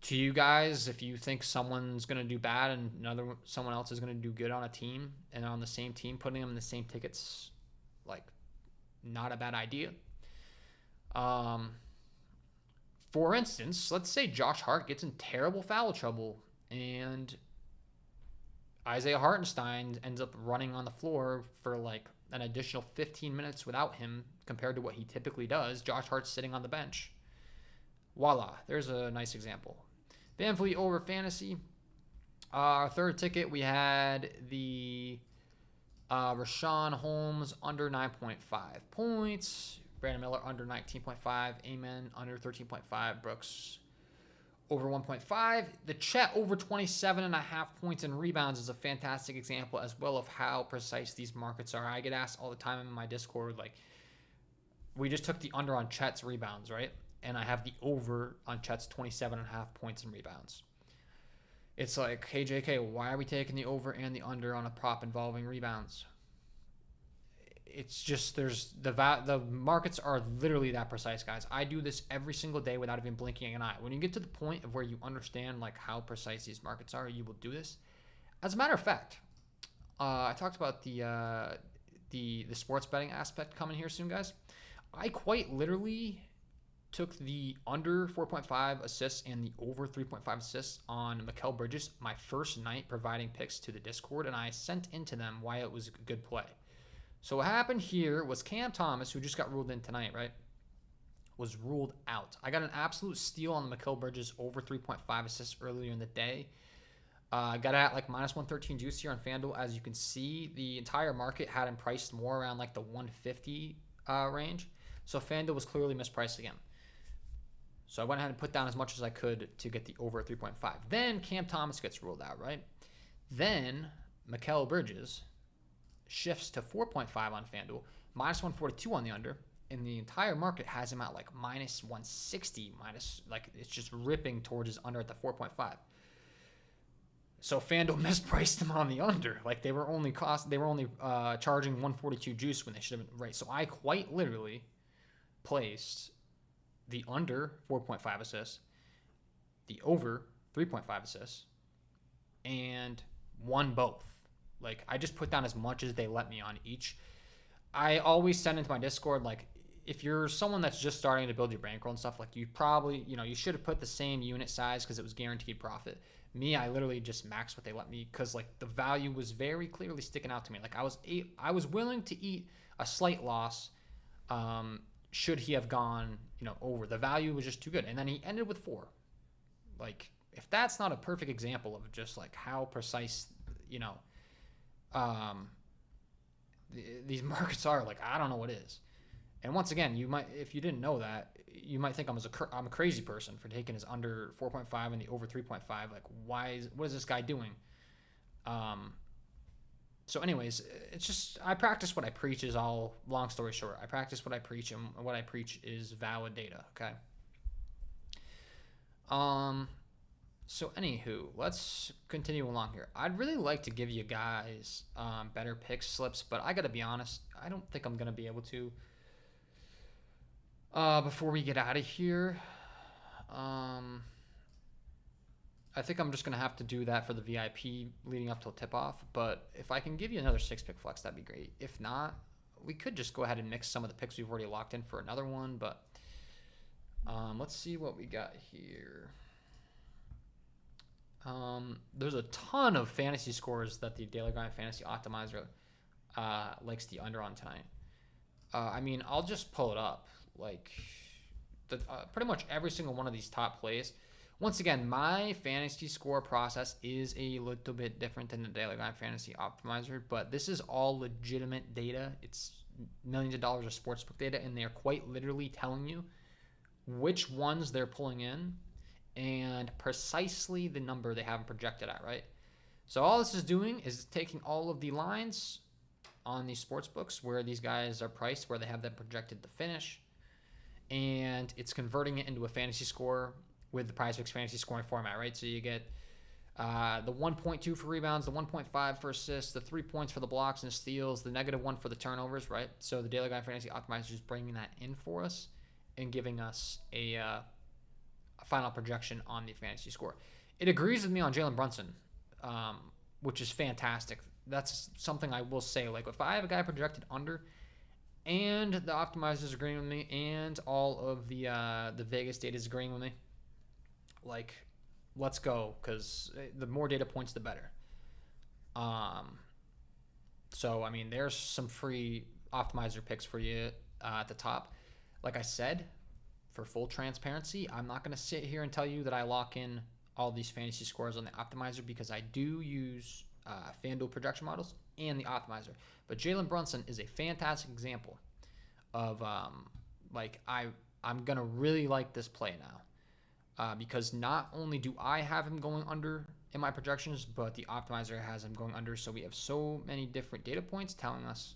to you guys. If you think someone's going to do bad and someone else is going to do good on a team, and on the same team, putting them in the same tickets, like, not a bad idea. Um, for instance, let's say Josh Hart gets in terrible foul trouble and Isaiah Hartenstein ends up running on the floor for like an additional 15 minutes without him compared to what he typically does. Josh Hart's sitting on the bench. Voila, there's a nice example. Van Vliet over fantasy. Our third ticket, we had the Rashawn Holmes under 9.5 points. Brandon Miller under 19.5. Amen under 13.5. Brooks over 1.5. The Chet over 27.5 points and rebounds is a fantastic example as well of how precise these markets are. I get asked all the time in my Discord, like, we just took the under on Chet's rebounds, right? And I have the over on Chet's 27.5 points and rebounds. It's like, hey, JK, why are we taking the over and the under on a prop involving rebounds? It's just the markets are literally that precise, guys. I do this every single day without even blinking an eye. When you get to the point of where you understand like how precise these markets are, you will do this. As a matter of fact, I talked about the sports betting aspect coming here soon, guys. I quite literally took the under 4.5 assists and the over 3.5 assists on Mikal Bridges my first night providing picks to the Discord, and I sent into them why it was a good play. So what happened here was Cam Thomas, who just got ruled in tonight, right, was ruled out. I got an absolute steal on the Mikal Bridges over 3.5 assists earlier in the day. Got it at like minus 113 juice here on FanDuel. As you can see, the entire market had him priced more around like the 150 range. So FanDuel was clearly mispriced again. So I went ahead and put down as much as I could to get the over 3.5. Then Cam Thomas gets ruled out, right? Then Mikal Bridges shifts to 4.5 on FanDuel, minus 142 on the under, and the entire market has him at like minus 160, like it's just ripping towards his under at the 4.5. So FanDuel mispriced him on the under. Like they were only charging 142 juice when they should have been right. So I quite literally placed the under 4.5 assists, the over 3.5 assists, and won both. Like, I just put down as much as they let me on each. I always send into my Discord, like, if you're someone that's just starting to build your bankroll and stuff, like, you probably, you should have put the same unit size because it was guaranteed profit. Me, I literally just maxed what they let me because, like, the value was very clearly sticking out to me. Like, I was willing to eat a slight loss should he have gone, over. The value was just too good. And then he ended with 4. Like, if that's not a perfect example of just, like, how precise, these markets are, like, I don't know what is. And once again, if you didn't know that, you might think I'm a crazy person for taking his under 4.5 and the over 3.5. Like, what is this guy doing? So anyways, it's just, I practice what I preach is all, long story short. I practice what I preach, and what I preach is valid data, okay? So anywho, let's continue along here. I'd really like to give you guys better pick slips, but I gotta be honest, I don't think I'm gonna be able to before we get out of here. I think I'm just going to have to do that for the VIP leading up till tip-off. But if I can give you another 6-pick flex, that'd be great. If not, we could just go ahead and mix some of the picks we've already locked in for another one. But let's see what we got here. There's a ton of fantasy scores that the Daily Grind Fantasy Optimizer likes the under on tonight. I mean, I'll just pull it up. Like, pretty much every single one of these top plays. Once again, my fantasy score process is a little bit different than the Daily Grind Fantasy Optimizer, but this is all legitimate data. It's millions of dollars of sportsbook data, and they're quite literally telling you which ones they're pulling in and precisely the number they have them projected at, right? So all this is doing is taking all of the lines on these sportsbooks where these guys are priced, where they have them projected to finish, and it's converting it into a fantasy score with the Prizepicks fantasy scoring format, right? So you get the 1.2 for rebounds, the 1.5 for assists, the 3 points for the blocks and steals, the -1 for the turnovers, right? So the Daily Grind Fantasy Optimizer is bringing that in for us and giving us a final projection on the fantasy score. It agrees with me on Jalen Brunson, which is fantastic. That's something I will say. Like, if I have a guy projected under, and the optimizers agreeing with me, and all of the Vegas data is agreeing with me. Like, let's go, because the more data points, the better. So I mean, there's some free optimizer picks for you at the top. Like I said, for full transparency, I'm not going to sit here and tell you that I lock in all these fantasy scores on the optimizer, because I do use FanDuel projection models and the optimizer. But Jalen Brunson is a fantastic example of like I'm gonna really like this play now, because not only do I have him going under in my projections, but the optimizer has him going under. So we have so many different data points telling us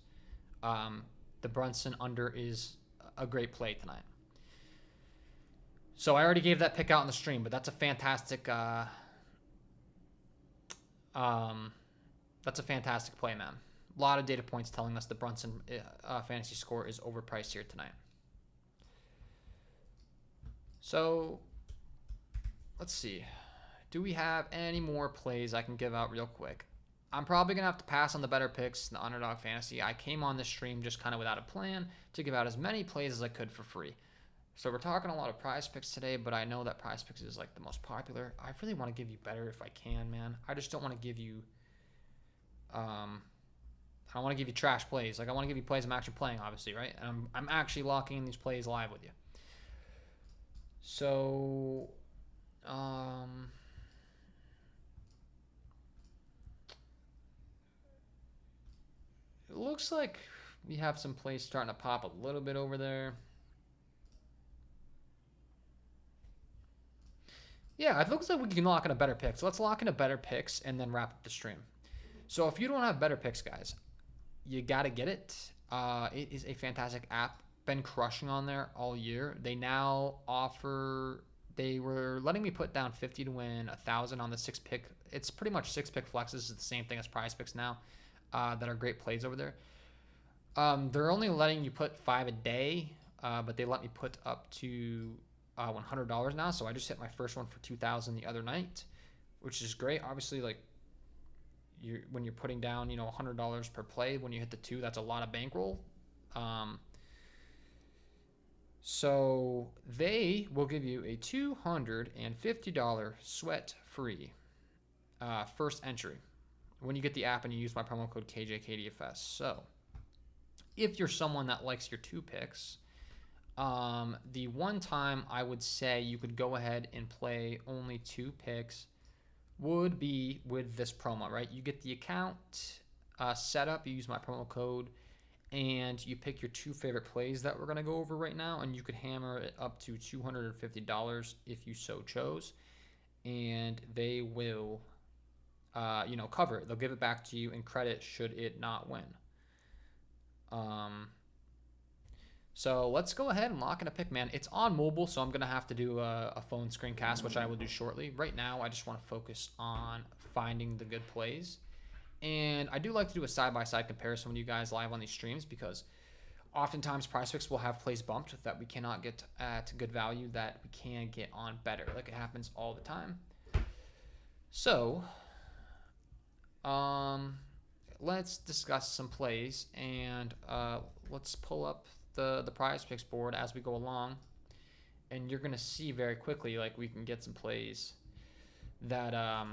the Brunson under is a great play tonight. So I already gave that pick out in the stream, but that's a fantastic play, man. A lot of data points telling us the Brunson fantasy score is overpriced here tonight. So let's see. Do we have any more plays I can give out real quick? I'm probably going to have to pass on the better picks in the Underdog Fantasy. I came on this stream just kind of without a plan to give out as many plays as I could for free. So we're talking a lot of Prizepicks today, but I know that Prizepicks is like the most popular. I really want to give you better if I can, man. I just don't want to give you I don't want to give you trash plays. Like, I want to give you plays I'm actually playing, obviously, right? And I'm actually locking in these plays live with you. So it looks like we have some plays starting to pop a little bit over there. Yeah, it looks like we can lock in a better pick. So let's lock in a better picks and then wrap up the stream. So if you don't have better picks, guys, you got to get it. It is a fantastic app. Been crushing on there all year. They now offer, they were letting me put down 50 to win 1,000 on the 6-pick. It's pretty much 6-pick flexes. It's the same thing as Prizepicks now that are great plays over there. They're only letting you put 5 a day, but they let me put up to $100 now. So I just hit my first one for 2,000 the other night, which is great. Obviously, like, when you're putting down, $100 per play, when you hit the 2, that's a lot of bankroll. So they will give you a $250 sweat free first entry when you get the app and you use my promo code KJKDFS. So if you're someone that likes your 2 picks, the one time I would say you could go ahead and play only 2 picks would be with this promo, right? You get the account set up, you use my promo code, and you pick your 2 favorite plays that we're going to go over right now, and you could hammer it up to $250 if you so chose, and they will cover it. They'll give it back to you in credit should it not win. So let's go ahead and lock in a pick, man. It's on mobile, so I'm going to have to do a phone screencast, which I will do shortly. Right now, I just want to focus on finding the good plays. And I do like to do a side-by-side comparison with you guys live on these streams, because oftentimes Prizepicks will have plays bumped that we cannot get at good value that we can get on better. Like, it happens all the time. So let's discuss some plays, and let's pull up the Prizepicks board as we go along, and you're gonna see very quickly, like, we can get some plays that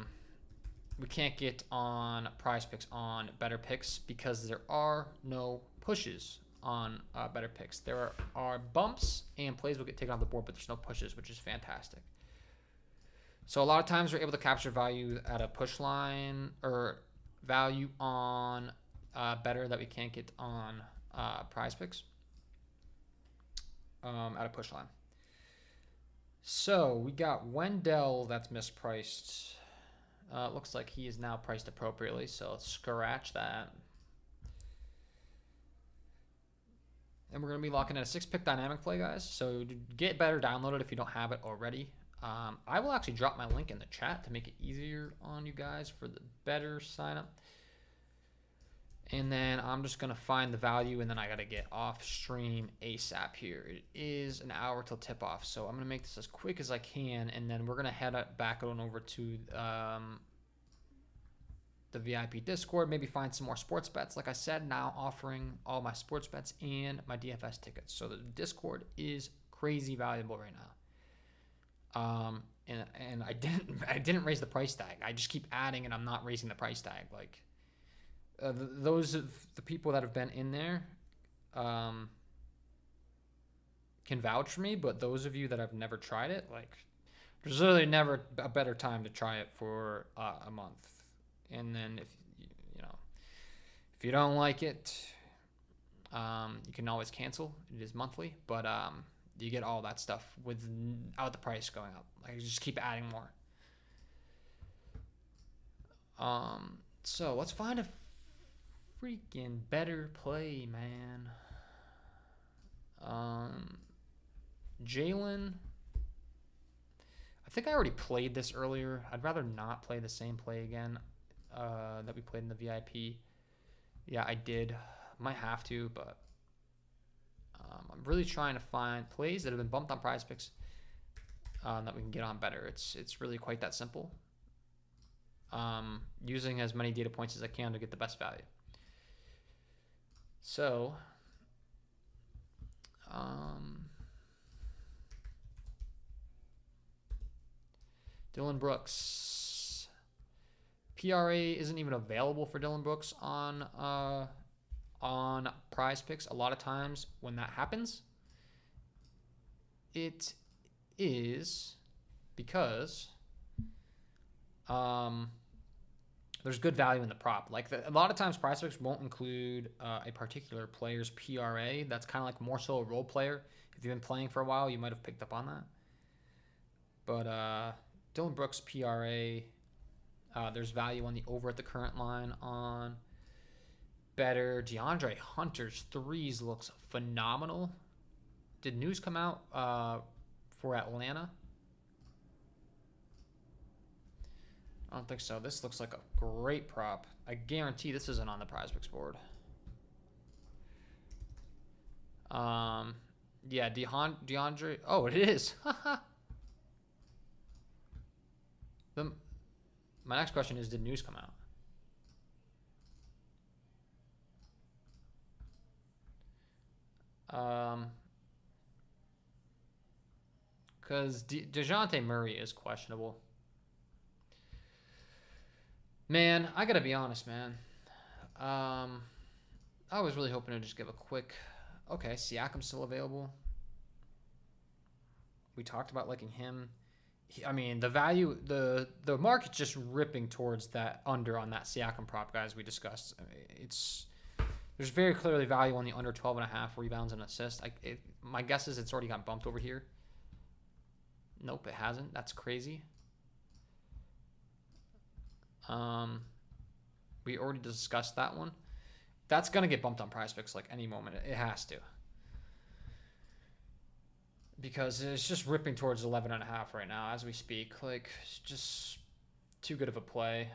we can't get on Prizepicks on better picks, because there are no pushes on better picks. There are bumps and plays will get taken off the board, but there's no pushes, which is fantastic. So a lot of times we're able to capture value at a push line, or value on better that we can't get on Prizepicks at a push line. So we got Wendell that's mispriced. Looks like he is now priced appropriately, so let's scratch that. And we're going to be locking in a 6-pick dynamic play, guys. So get Betr downloaded if you don't have it already. I will actually drop my link in the chat to make it easier on you guys for the Betr sign up. And then I'm just going to find the value, and then I got to get off stream ASAP here. It is an hour till tip off, so I'm going to make this as quick as I can, and then we're going to head back on over to the the VIP Discord, maybe find some more sports bets. Like I said, now offering all my sports bets and my DFS tickets. So the Discord is crazy valuable right now. And I didn't raise the price tag. I just keep adding, and I'm not raising the price tag. Like those of the people that have been in there can vouch for me, but those of you that have never tried it, like, there's literally never a better time to try it for a month. And then if you don't like it, you can always cancel. It is monthly, but you get all that stuff without the price going up. Like, you just keep adding more. So let's find a freaking better play, man. Jalen. I think I already played this earlier. I'd rather not play the same play again that we played in the VIP. Yeah, I did. Might have to, but I'm really trying to find plays that have been bumped on Prizepicks that we can get on better. It's really quite that simple. Using as many data points as I can to get the best value. So, Dylan Brooks. PRA isn't even available for Dylan Brooks on Prizepicks. A lot of times when that happens, it is because there's good value in the prop. Like a lot of times Prizepicks won't include a particular player's PRA. That's kind of like more so a role player. If you've been playing for a while, you might have picked up on that. But Dylan Brooks PRA, there's value on the over at the current line on Betr. DeAndre Hunter's threes looks phenomenal. Did news come out for Atlanta? I don't think so. This looks like a great prop. I guarantee this isn't on the Prizepicks board. Yeah, DeAndre. Oh, it is. My next question is, did news come out? Because DeJounte Murray is questionable. Man, I gotta be honest, man. I was really hoping to just give a quick... Okay, Siakam's still available. We talked about liking him. I mean, the value... The market's just ripping towards that under on that Siakam prop, guys, we discussed. There's very clearly value on the under 12.5 rebounds and assists. My guess is it's already got bumped over here. Nope, it hasn't. That's crazy. We already discussed that one. That's going to get bumped on Prizepicks like any moment. It has to. Because it's just ripping towards 11.5 right now as we speak. Like, it's just too good of a play.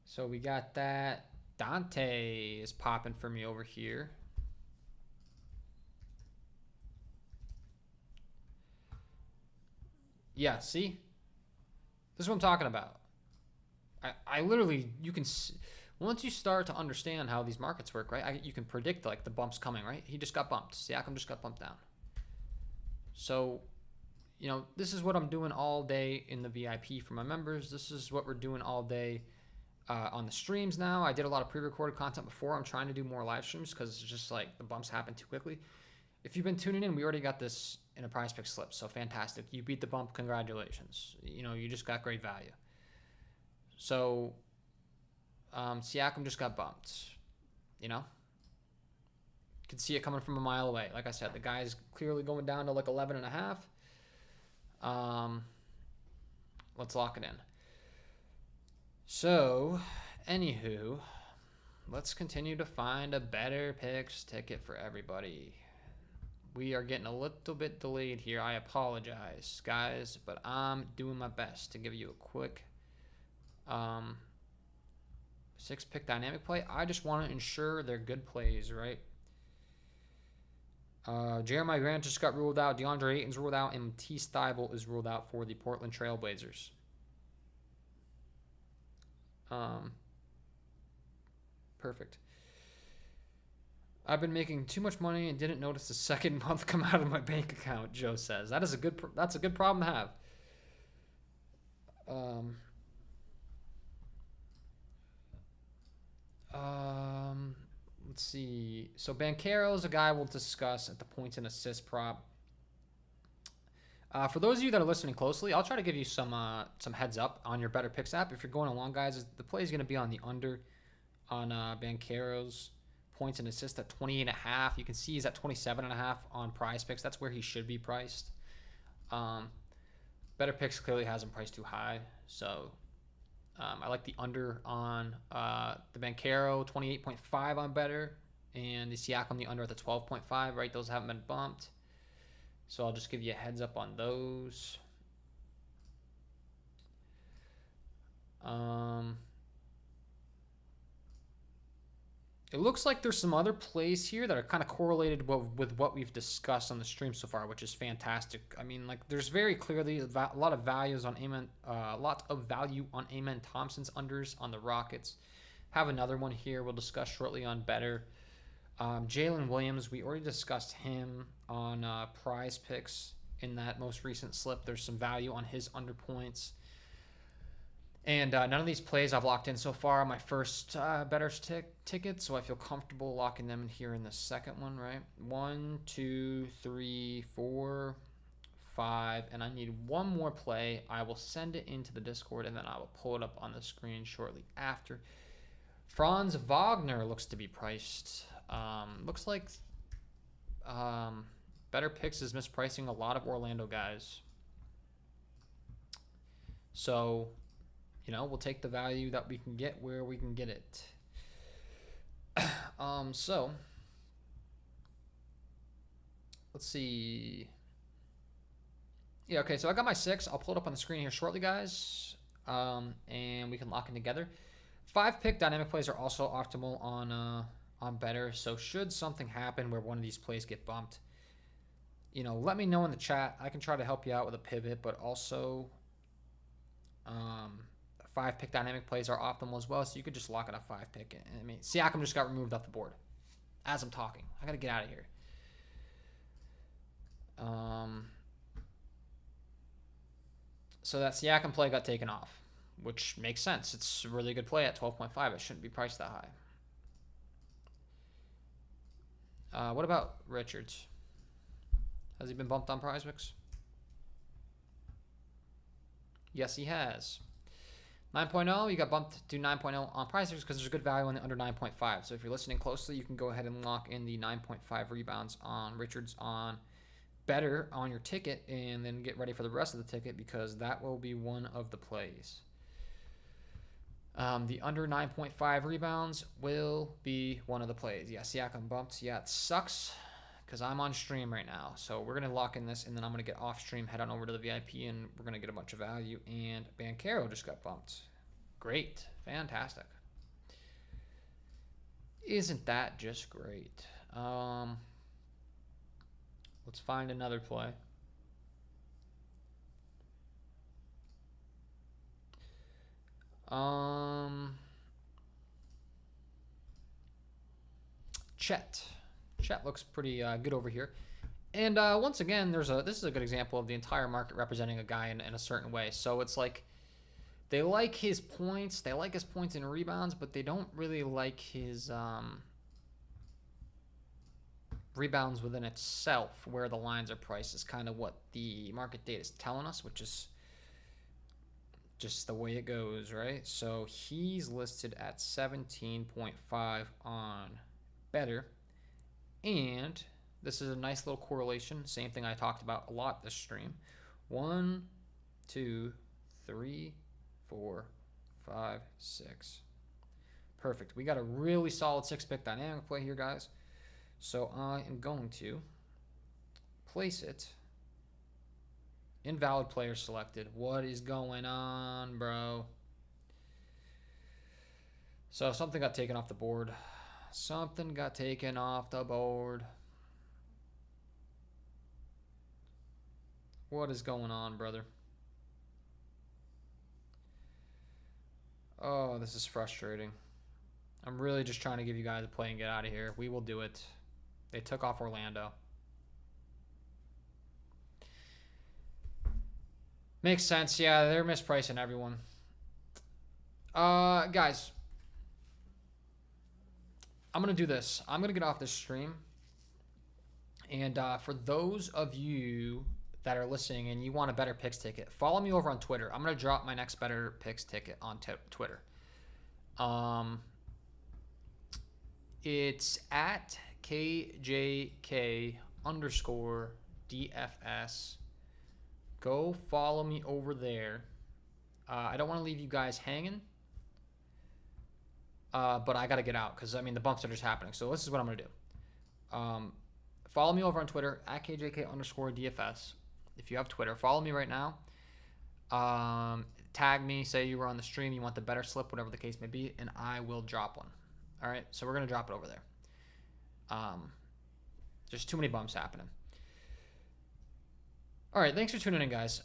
So we got that. Dante is popping for me over here. Yeah, see? This is what I'm talking about. I literally, you can, once you start to understand how these markets work, right? You can predict, like, the bumps coming, right? He just got bumped. Siakam just got bumped down. So, this is what I'm doing all day in the VIP for my members. This is what we're doing all day on the streams now. I did a lot of pre-recorded content before. I'm trying to do more live streams because it's just like the bumps happen too quickly. If you've been tuning in, we already got this in a Prizepicks slip, so fantastic. You beat the bump, congratulations. You just got great value. So, Siakam just got bumped. You could see it coming from a mile away. Like I said, the guy's clearly going down to like 11.5. Let's lock it in. So, anywho, let's continue to find a better picks ticket for everybody. We are getting a little bit delayed here. I apologize, guys, but I'm doing my best to give you a quick 6-pick dynamic play. I just want to ensure they're good plays, right? Jeremiah Grant just got ruled out. DeAndre Ayton's ruled out. And Matisse Thybulle is ruled out for the Portland Trailblazers. Perfect. I've been making too much money and didn't notice the second month come out of my bank account, Joe says. That's a good problem to have. Let's see. So Banchero is a guy we'll discuss at the points and assist prop. For those of you that are listening closely, I'll try to give you some heads up on your Betr app. If you're going along, guys, the play is going to be on the under on Banchero's points and assists at 28.5. You can see he's at 27.5 on Prizepicks. That's where he should be priced. Betr clearly has him priced too high, so I like the under on the Banchero, 28.5 on Betr, and the Siakam the under at the 12.5. Right, those haven't been bumped, so I'll just give you a heads up on those. It looks like there's some other plays here that are kind of correlated with what we've discussed on the stream so far, which is fantastic. I mean, like, there's very clearly a lot of values on Amen, a lot of value on Amen Thompson's unders on the Rockets. Have another one here we'll discuss shortly on Betr. Jalen Williams, we already discussed him on Prizepicks in that most recent slip. There's some value on his under points. And none of these plays I've locked in so far on my first Betr ticket, so I feel comfortable locking them in here in the second one, right? 1, 2, 3, 4, 5, and I need one more play. I will send it into the Discord, and then I will pull it up on the screen shortly after. Franz Wagner looks to be priced. Looks like Betr is mispricing a lot of Orlando guys. So, you know, we'll take the value that we can get where we can get it. So let's see. Yeah, okay, so I got my 6. I'll pull it up on the screen here shortly, guys. And we can lock in together. 5-pick dynamic plays are also optimal on Betr. So should something happen where one of these plays get bumped, you know, let me know in the chat. I can try to help you out with a pivot, but also 5-pick dynamic plays are optimal as well, so you could just lock it at 5-pick. I mean, Siakam just got removed off the board as I'm talking. I gotta get out of here. So that Siakam play got taken off, which makes sense. It's a really good play at 12.5. It shouldn't be priced that high. What about Richards? Has he been bumped on Prizepicks? Yes, he has. 9.0, you got bumped to 9.0 on Prizepicks because there's good value on the under 9.5. So if you're listening closely, you can go ahead and lock in the 9.5 rebounds on Richards on Betr on your ticket, and then get ready for the rest of the ticket because that will be one of the plays. The under 9.5 rebounds will be one of the plays. Yeah, Siakam bumped. Yeah, it sucks because I'm on stream right now. So we're going to lock in this, and then I'm going to get off stream, head on over to the VIP, and we're going to get a bunch of value. And Banchero just got bumped. Great. Fantastic. Isn't that just great? Let's find another play. Chet looks pretty good over here. And once again, this is a good example of the entire market representing a guy in a certain way. So it's like they like his points. They like his points and rebounds, but they don't really like his rebounds within itself, where the lines are priced, is kind of what the market data is telling us, which is just the way it goes, right? So he's listed at 17.5 on Betr, and this is a nice little correlation. Same thing I talked about a lot this stream. 1, 2, 3, 4, 5, 6. Perfect. We got a really solid 6-pick dynamic play here, guys. So I am going to place it. Invalid player selected. What is going on, bro? So something got taken off the board. Something got taken off the board. What is going on, brother? Oh, this is frustrating. I'm really just trying to give you guys a play and get out of here. We will do it. They took off Orlando. Makes sense. Yeah, they're mispricing everyone. Guys, I'm going to do this. I'm going to get off this stream. And for those of you that are listening and you want a Betr Picks ticket, follow me over on Twitter. I'm going to drop my next Betr Picks ticket on Twitter. It's at KJK_DFS. Go follow me over there. I don't want to leave you guys hanging. But I got to get out because, I mean, the bumps are just happening. So this is what I'm going to do. Follow me over on Twitter at KJK_DFS. If you have Twitter, follow me right now. Tag me, say you were on the stream, you want the Betr slip, whatever the case may be, and I will drop one. All right, so we're going to drop it over there. There's too many bumps happening. All right, thanks for tuning in, guys.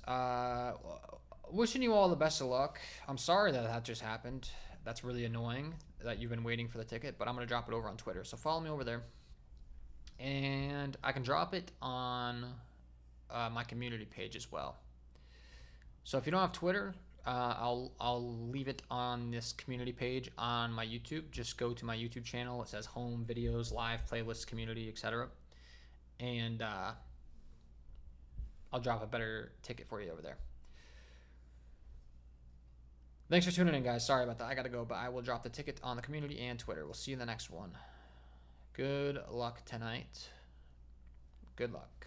Wishing you all the best of luck. I'm sorry that just happened. That's really annoying that you've been waiting for the ticket, but I'm going to drop it over on Twitter. So follow me over there. And I can drop it on my community page as well. So if you don't have Twitter, I'll leave it on this community page on my YouTube. Just go to my YouTube channel. It says home, videos, live, playlists, community, etc. And I'll drop a Betr ticket for you over there. Thanks for tuning in, guys. Sorry about that. I got to go, but I will drop the ticket on the community and Twitter. We'll see you in the next one. Good luck tonight. Good luck.